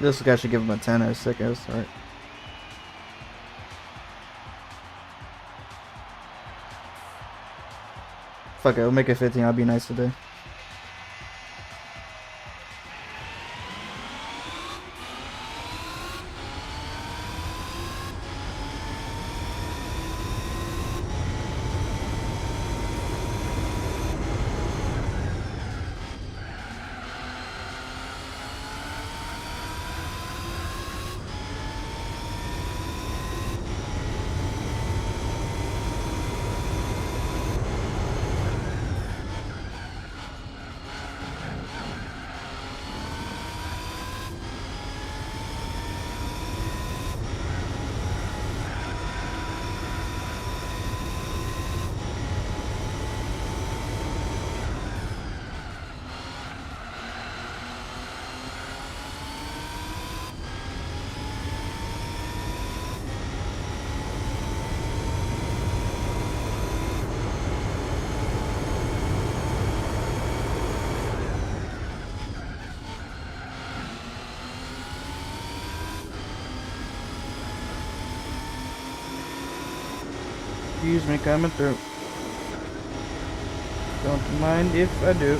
S1: This guy should give him a 10 or a second head start. Fuck it, we'll make it 15. I'll be nice today. Excuse me coming through. Don't mind if I do.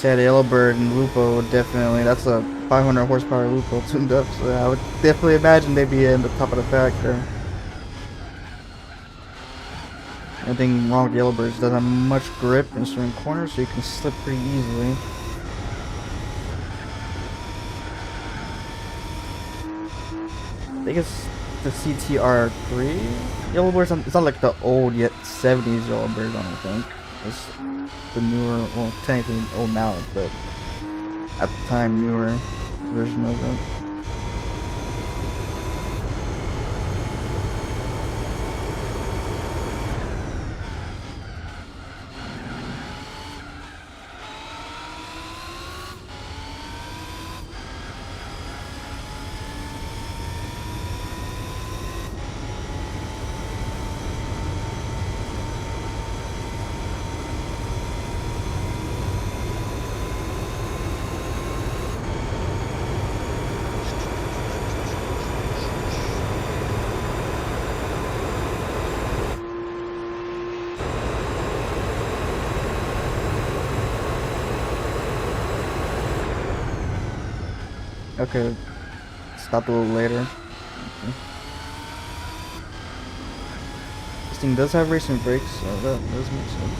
S1: Yeah, the Yellowbird and Lupo definitely. That's a 500 horsepower Lupo tuned up, so I would definitely imagine they'd be in the top of the pack there. Anything wrong with Yellowbirds, doesn't have much grip in certain corners, so you can slip pretty easily. I think it's the CTR3 Yellowbirds. It's not like the old yet 70s Yellowbirds, I don't think. It's the newer, well, technically old now, but at the time newer version of it. Okay, stopped a little later. Okay. This thing does have racing brakes, so that does make sense.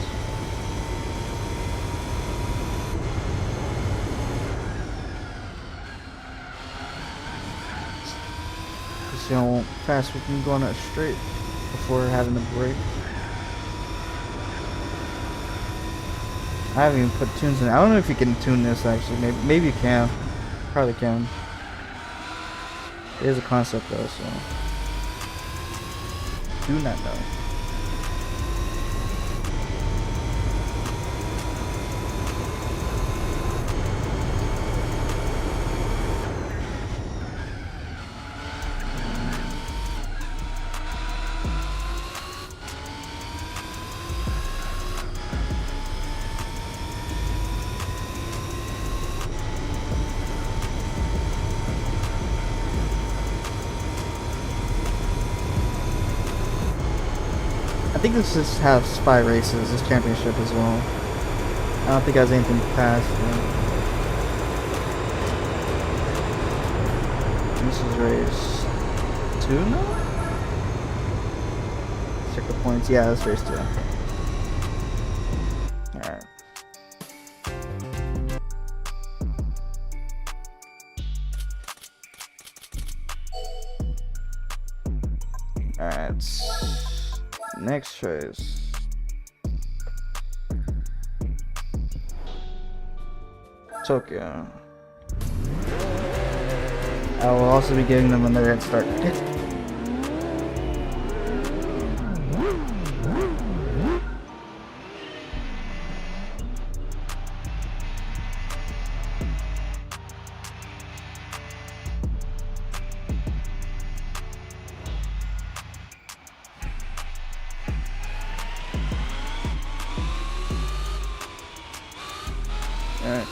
S1: See how fast we can go on that straight before having to brake. I haven't even put tunes in. I don't know if you can tune this actually. Maybe you can. Probably can. It is a concept though, so do not know. I think this just has spy races, this championship as well. I don't think it has anything past. This is race 2 now? Check the points. Yeah, that's race 2. Alright. Alright. Next race. Tokyo. I will also be giving them another head start. Alright.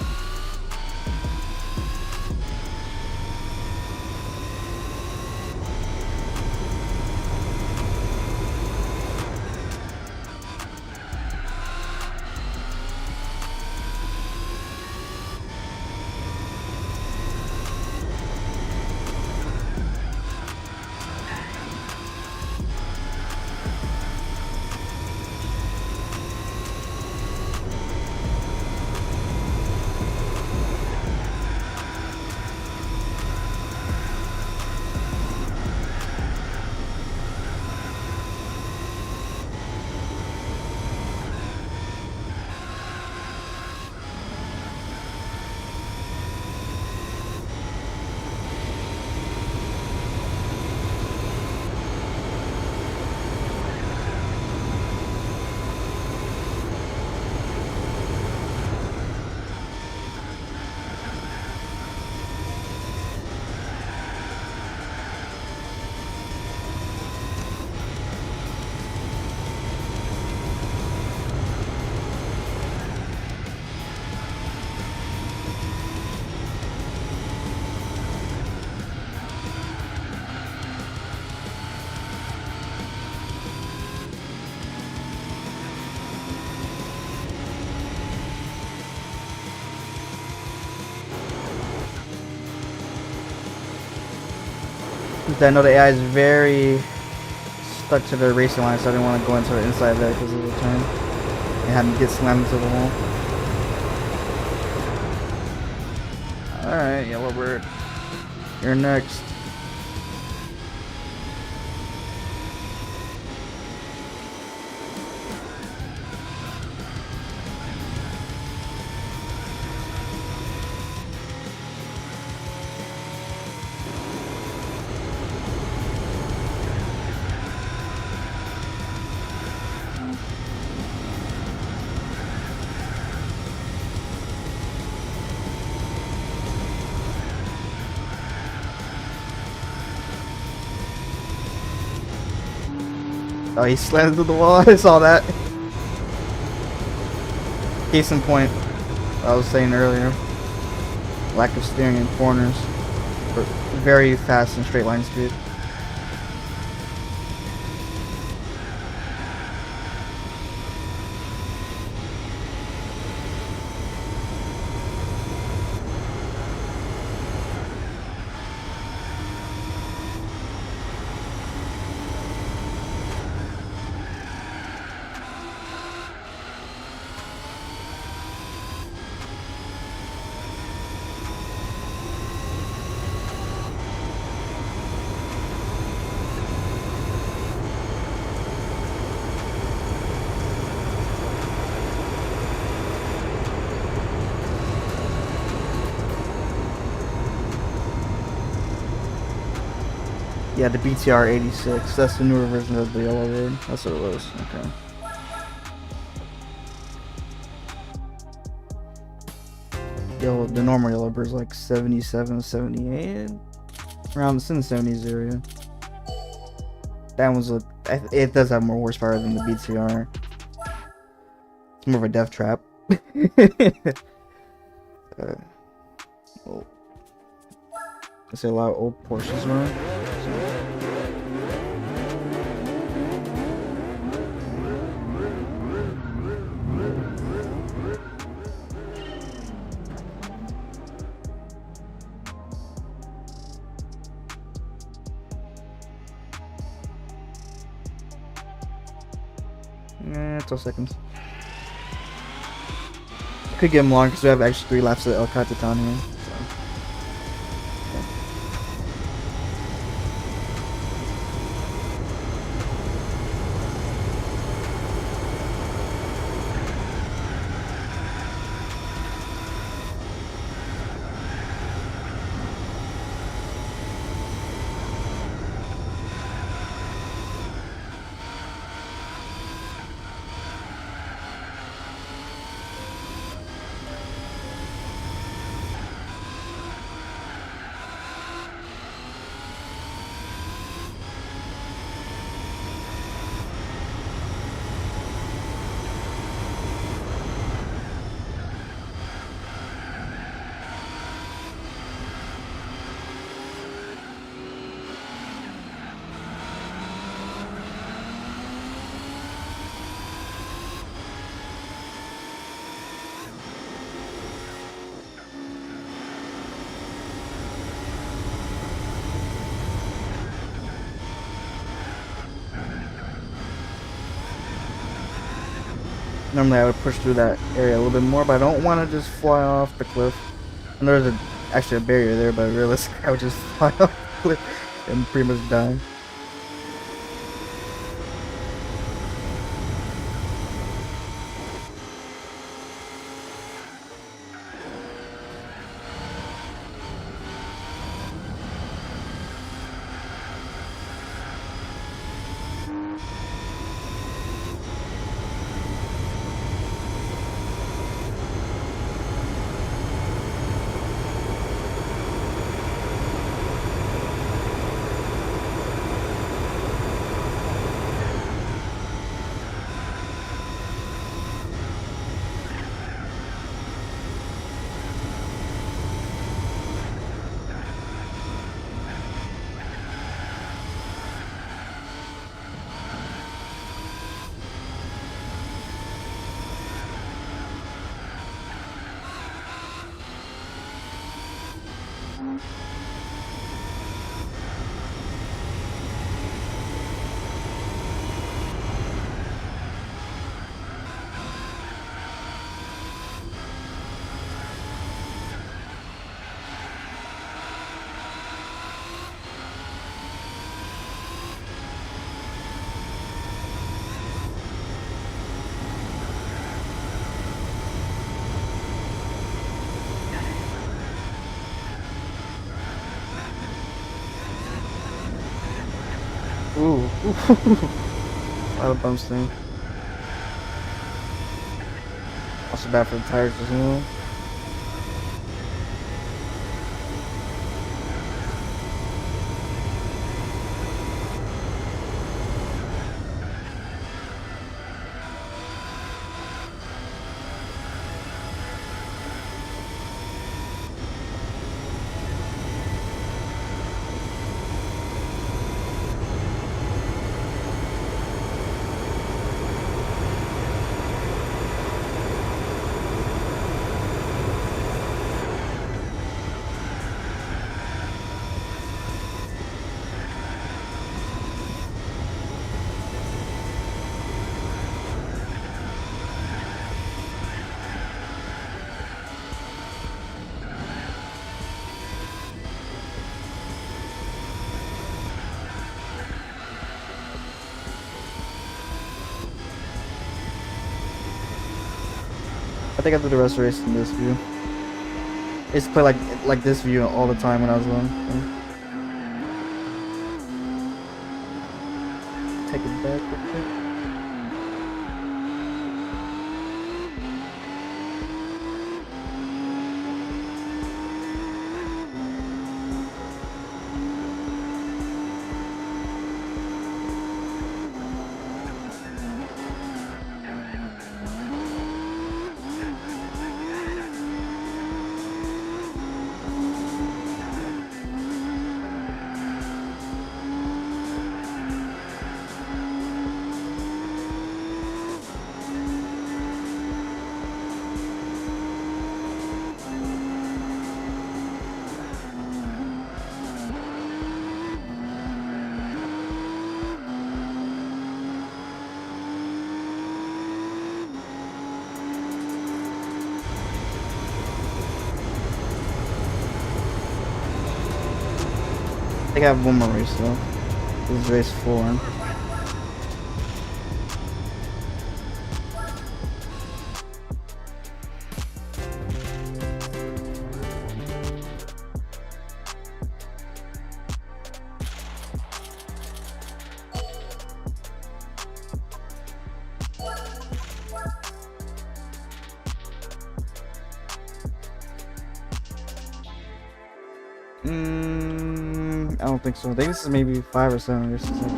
S1: I know the AI is very stuck to the racing line, so I didn't want to go into the inside there because of the turn and have me get slammed into the wall. Alright, Yellowbird. You're next. Oh, he slammed into the wall. I saw that. Case in point, I was saying earlier, lack of steering in corners, but very fast and straight line speed. Yeah, the BTR 86. That's the newer version of the Yellowbird. That's what it was. Okay. The normal Yellowbird's like 77, 78. Around in the 70s area. That one's it does have more horsepower than the BTR. It's more of a death trap. Well, I say a lot of old Porsches around. 12 seconds. Could get them long because we have actually 3 laps at El Capitan here. So. Normally I would push through that area a little bit more, but I don't want to just fly off the cliff. And there's actually a barrier there, but realistically I would just fly off the cliff and pretty much die. Ooh. A lot of bumps there. Also bad for the tires as well. I think I did the rest of the race in this view. I used to play like this view all the time when I was young. So. Take it back real quick. think I have one more race though. This is race 4. I don't think so. I think this is maybe 5 or 7 races actually.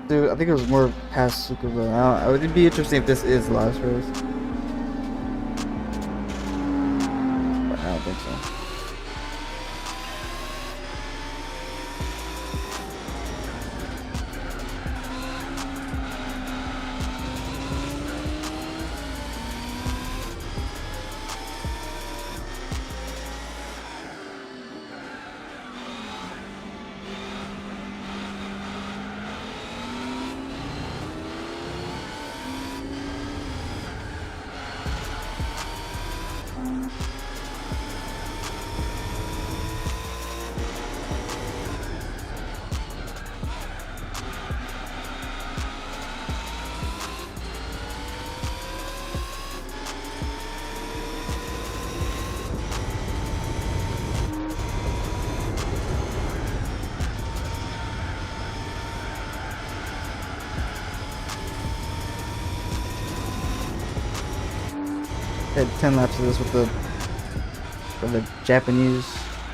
S1: Dude, I think it was more past Sukuba. It would be interesting if this is the last race. But I don't think so. I had 10 laps of this with the Japanese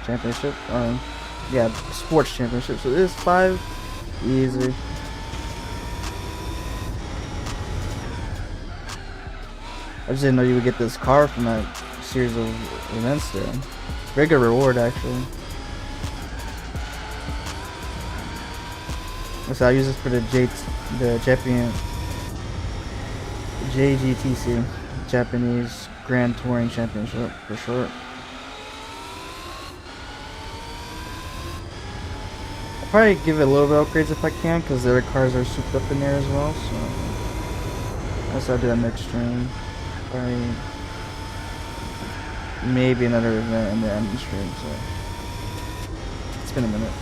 S1: championship. Yeah, sports championship. So this is 5 easy. I just didn't know you would get this car from that series of events there. Very good reward actually. So I use this for the JGTC, Japanese Grand Touring Championship for short. I'll probably give it a little bit of upgrades if I can, because the other cars are souped up in there as well. So that's how I do that next stream. Probably maybe another event in the end stream. So it's been a minute.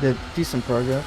S1: Did decent progress.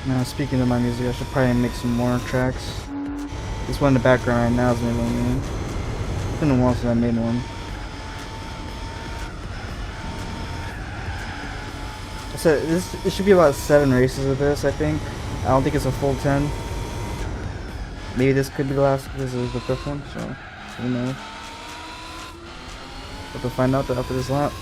S1: Now, speaking of my music, I should probably make some more tracks. This one in the background right now is made one, man. It's been a while since I made one. So it should be about 7 races of this, I think. I don't think it's a full 10. Maybe this could be the last. This is the 5th one, so who knows? We'll find out after this lap.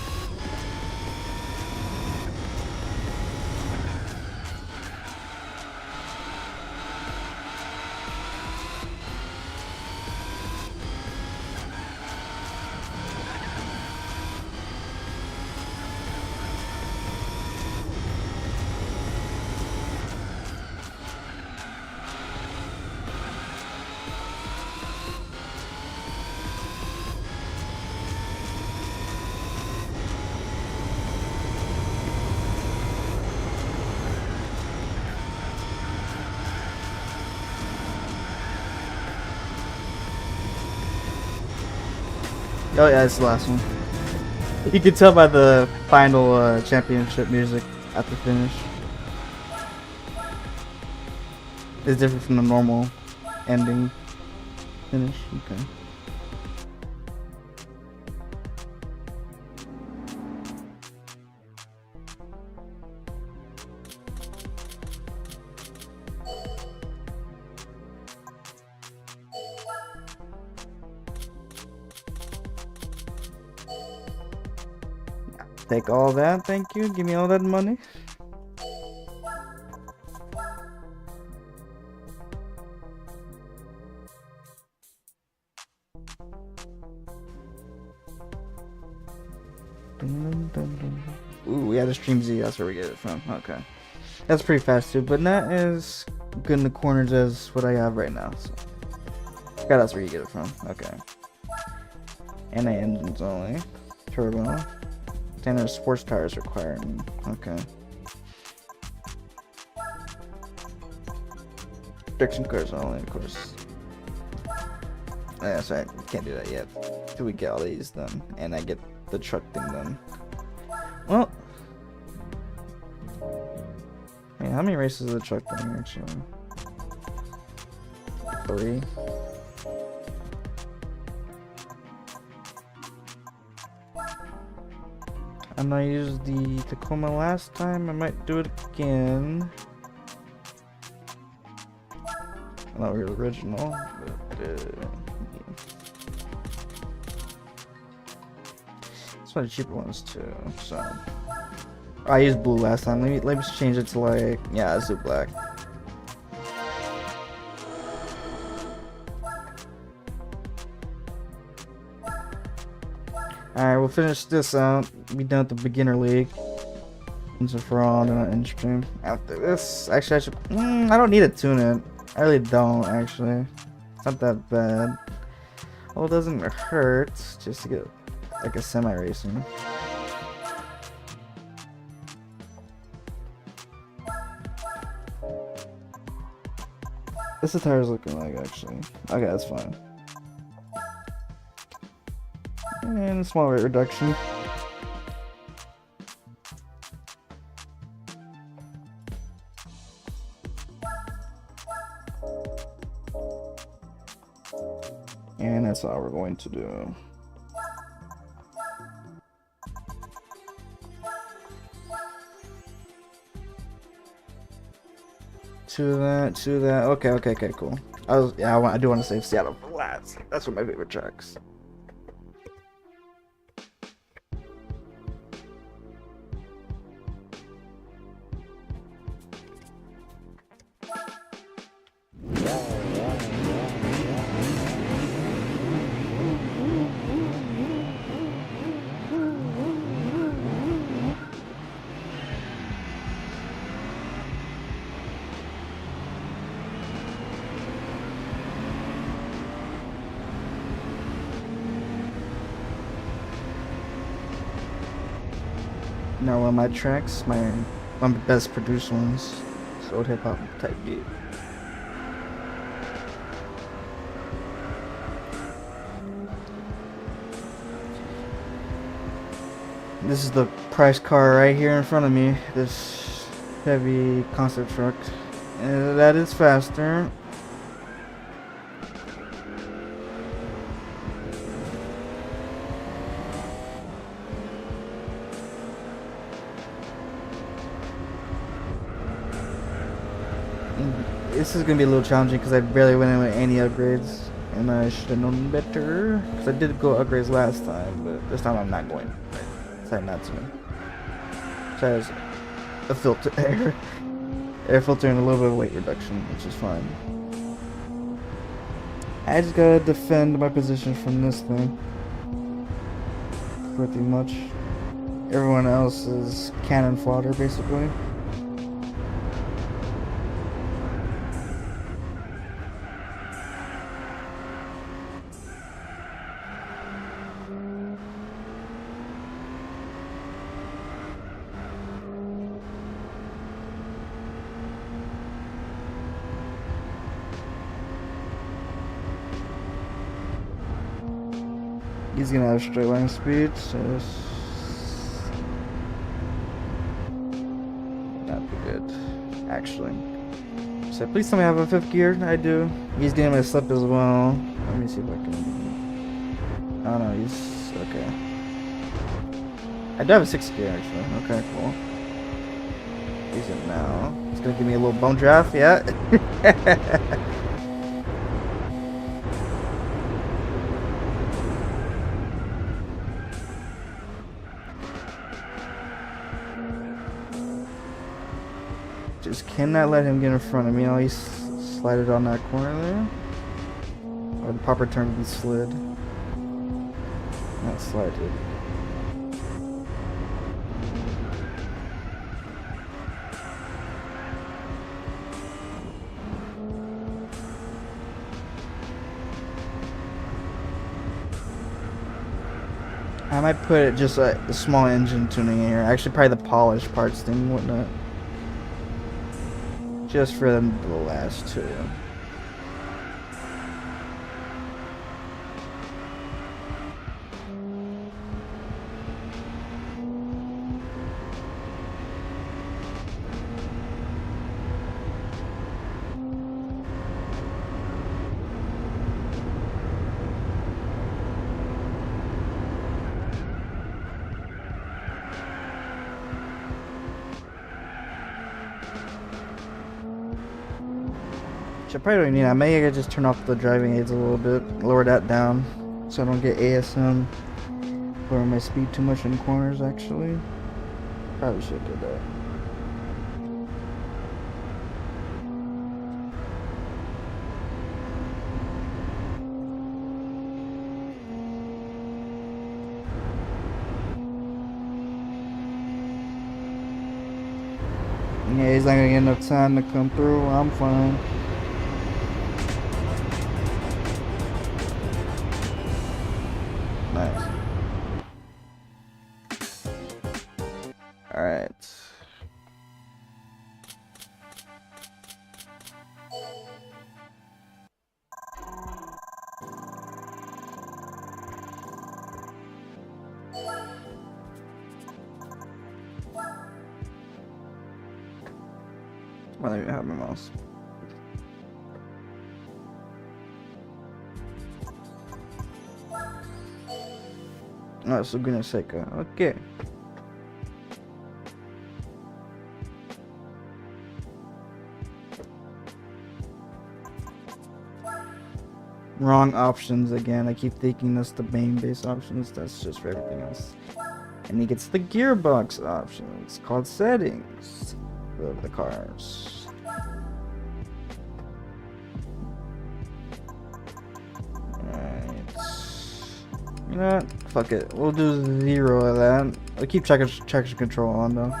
S1: Oh yeah, it's the last one. You can tell by the final championship music at the finish. It's different from the normal ending finish. Okay. Take all that, thank you. Give me all that money. Ooh, yeah, the Stream Z, that's where we get it from. Okay. That's pretty fast too, but not as good in the corners as what I have right now. So. Yeah, that's where you get it from. Okay. NA engines only. Turbo. Standard sports tires required. Okay. Friction cars only, of course. Yeah, sorry, can't do that yet. Till we get all these done, and I get the truck thing done. Well, wait, how many races is the truck thing actually? 3. I know I used the Tacoma last time. I might do it again. I know we're original, but it's one of the cheaper ones too. So I used blue last time. Let me change it to like, yeah, let's do black. Alright, we'll finish this out. Be done with the beginner league. Once and for all, then I'll end stream. After this, actually, I should. I don't need to tune it. I really don't, actually. It's not that bad. Well, it doesn't hurt just to get like a semi racing. What's the tires looking like, actually? Okay, that's fine. And a small weight reduction. And that's all we're going to do. To that. Okay, cool. I do want to save Seattle for last. That's one of my favorite tracks. Now one of my tracks, one of the best produced ones, soul hip hop type beat. This is the price car right here in front of me. This heavy concept truck, and that is faster. This is gonna be a little challenging because I barely went in with any upgrades, and I should have known better. Because I did go upgrades last time, but this time I'm not going. I decided not to. So has a filter air filter and a little bit of weight reduction, which is fine. I just gotta defend my position from this thing. Pretty much. Everyone else is cannon fodder, basically. He's gonna have straight line speed, so that'd be good, actually. So please tell me I have a 5th gear. I do. He's getting my slip as well. Let me see if I can. Oh no, he's okay. I do have a 6th gear actually. Okay, cool. He's in now. He's gonna give me a little bone draft, yeah. Just cannot let him get in front of me. I'll slide it on that corner there. Or the proper term would be slid. Not slided. I might put just a small engine tuning in here. Actually, probably the polished parts thing and whatnot. Just for them, the last 2. I probably don't need that. Maybe I just turn off the driving aids a little bit, lower that down, so I don't get ASM, lower my speed too much in corners. Actually, probably should do that. Yeah, he's not gonna get enough time to come through. I'm fine. Nice. Alright. I don't even have my mouse. No, so gonna seca. Okay. Wrong options again. I keep thinking that's the main base options. That's just for everything else. And he gets the gearbox options called settings of the cars. Alright. You know what? Fuck it. We'll do 0 of that. I'll keep traction control on though.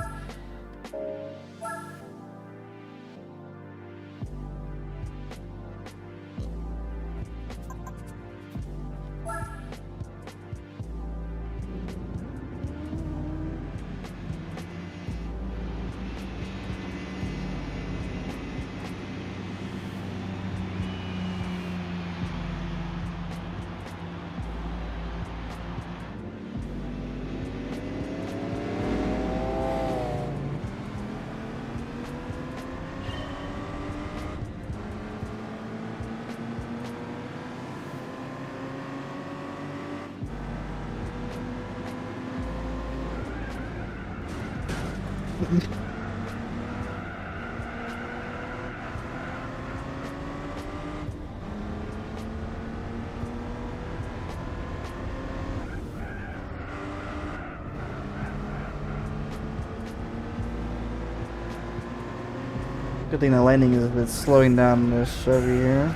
S1: Good thing the landing is a bit slowing down this Chevy here.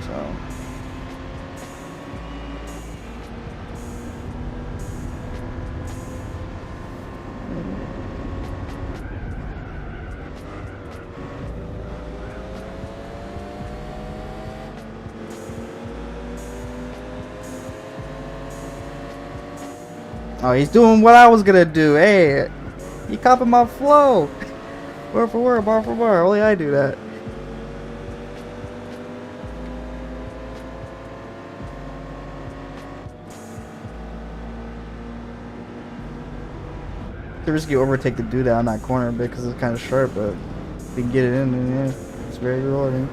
S1: So. Oh, he's doing what I was gonna do. Hey, he copying my flow. Word for word, bar for bar. Only I do that. Too risky overtake to do that on that corner because it's kind of sharp, but if you can get it in, then yeah, it's very rewarding.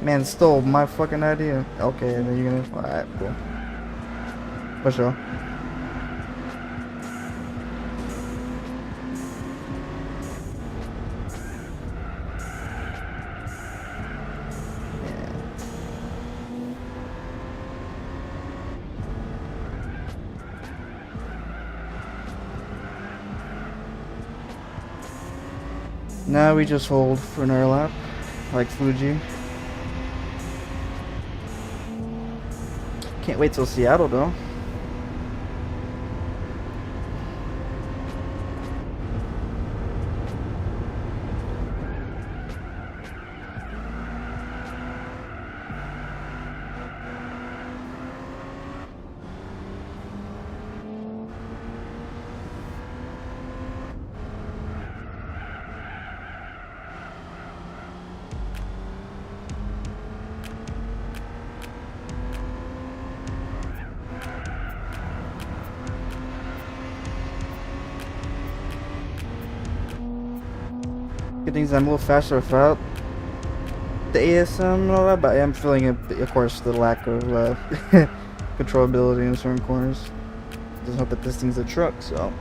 S1: Man stole my fucking idea. Okay, and then you're gonna. Alright, cool. For sure. Now we just hold for another lap, like Fuji. Can't wait till Seattle though. Good things I'm a little faster without the ASM and all that, but I am feeling it, of course, the lack of controllability in certain corners. Just hope that this thing's a truck, so.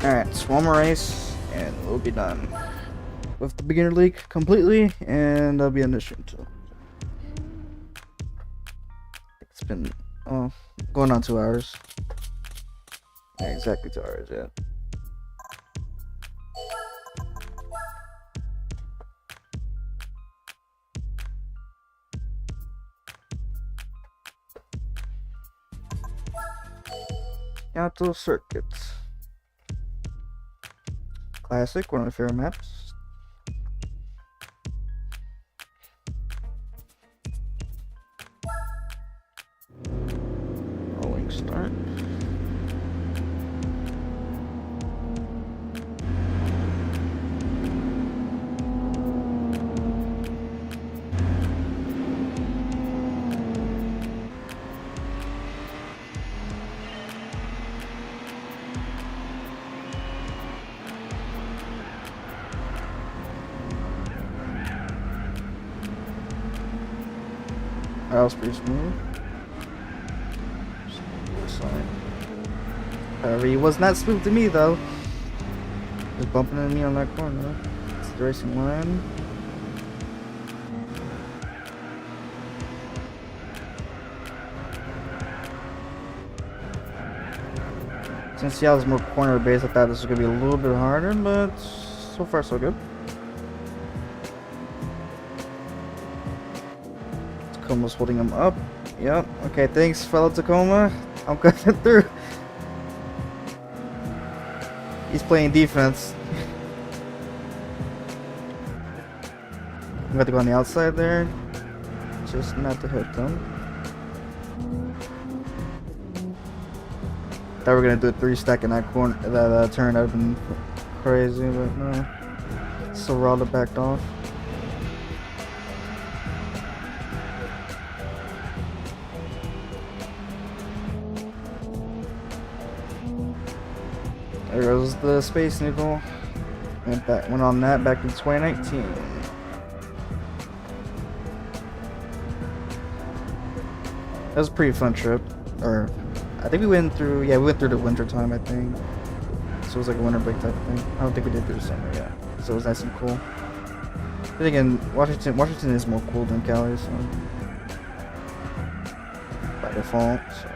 S1: Alright, so one more race, and we'll be done with the beginner league completely, and I'll be on this stream too. It's been, going on 2 hours. Yeah, exactly 2 hours, yeah. Auto circuits. Classic, one of my favorite maps. Rolling start. That was pretty smooth. However, he was not smooth to me though. Just bumping into me on that corner. It's the racing line. Since Seattle's more corner based, I thought this was gonna be a little bit harder, but so far so good. Tacoma's holding him up. Yep. Okay, thanks, fellow Tacoma. I'm coming through. He's playing defense. I'm about to go on the outside there, just not to hit them. Thought we were gonna do a 3-stack in that corner, that turn. That'd have been crazy, but no. So Rada backed off. There goes the Space Needle. Went on that back in 2019. That was a pretty fun trip. Or I think we went through the winter time, I think. so it was like a winter break type of thing. I don't think we did through the summer, yeah. So it was nice and cool. But again, Washington is more cool than Cali, so by default. So.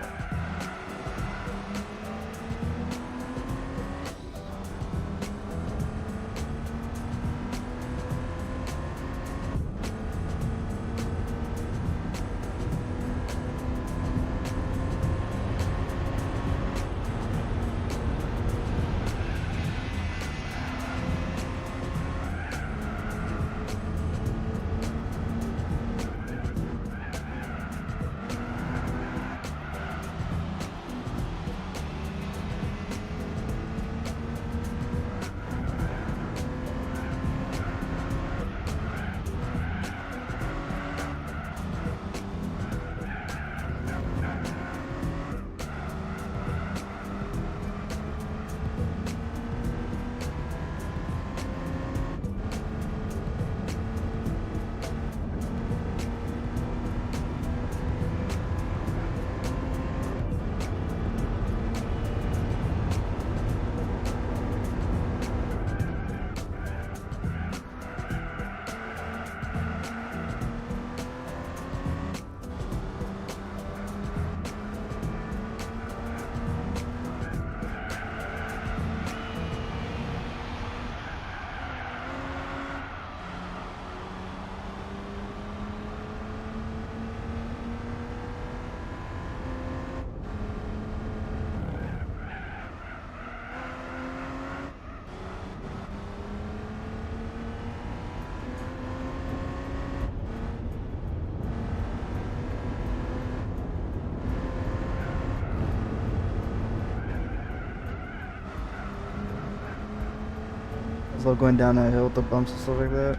S1: I love going down that hill with the bumps and stuff like that.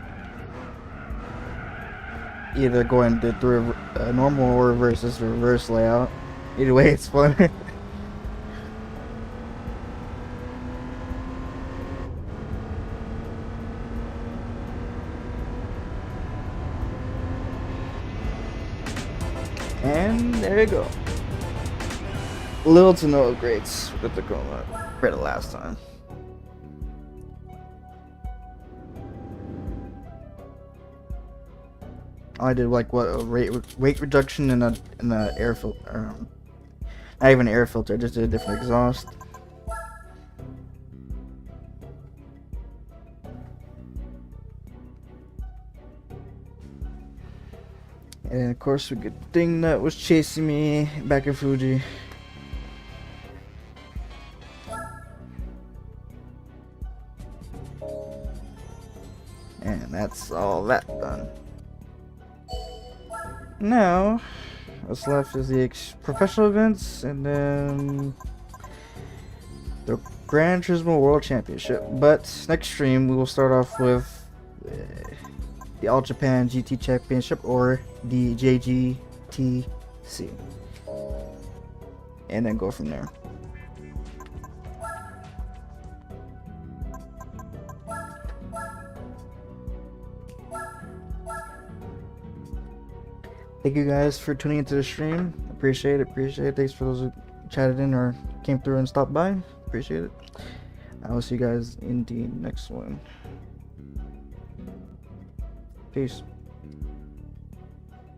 S1: Either going through a normal or reverse. This reverse layout. Either way, it's fun. And there you go. Little to no upgrades with the Tacoma compared to last time. I did like what a weight reduction in the air filter. Not even an air filter, I just did a different exhaust. And of course, a good thing that was chasing me back in Fuji. And that's all that done. Now, what's left is the professional events and then the Gran Turismo World Championship. But next stream, we will start off with the All Japan GT Championship, or the JGTC, and then go from there. Thank you guys for tuning into the stream. Appreciate it. Thanks for those who chatted in or came through and stopped by. Appreciate it. I will see you guys in the next one. Peace.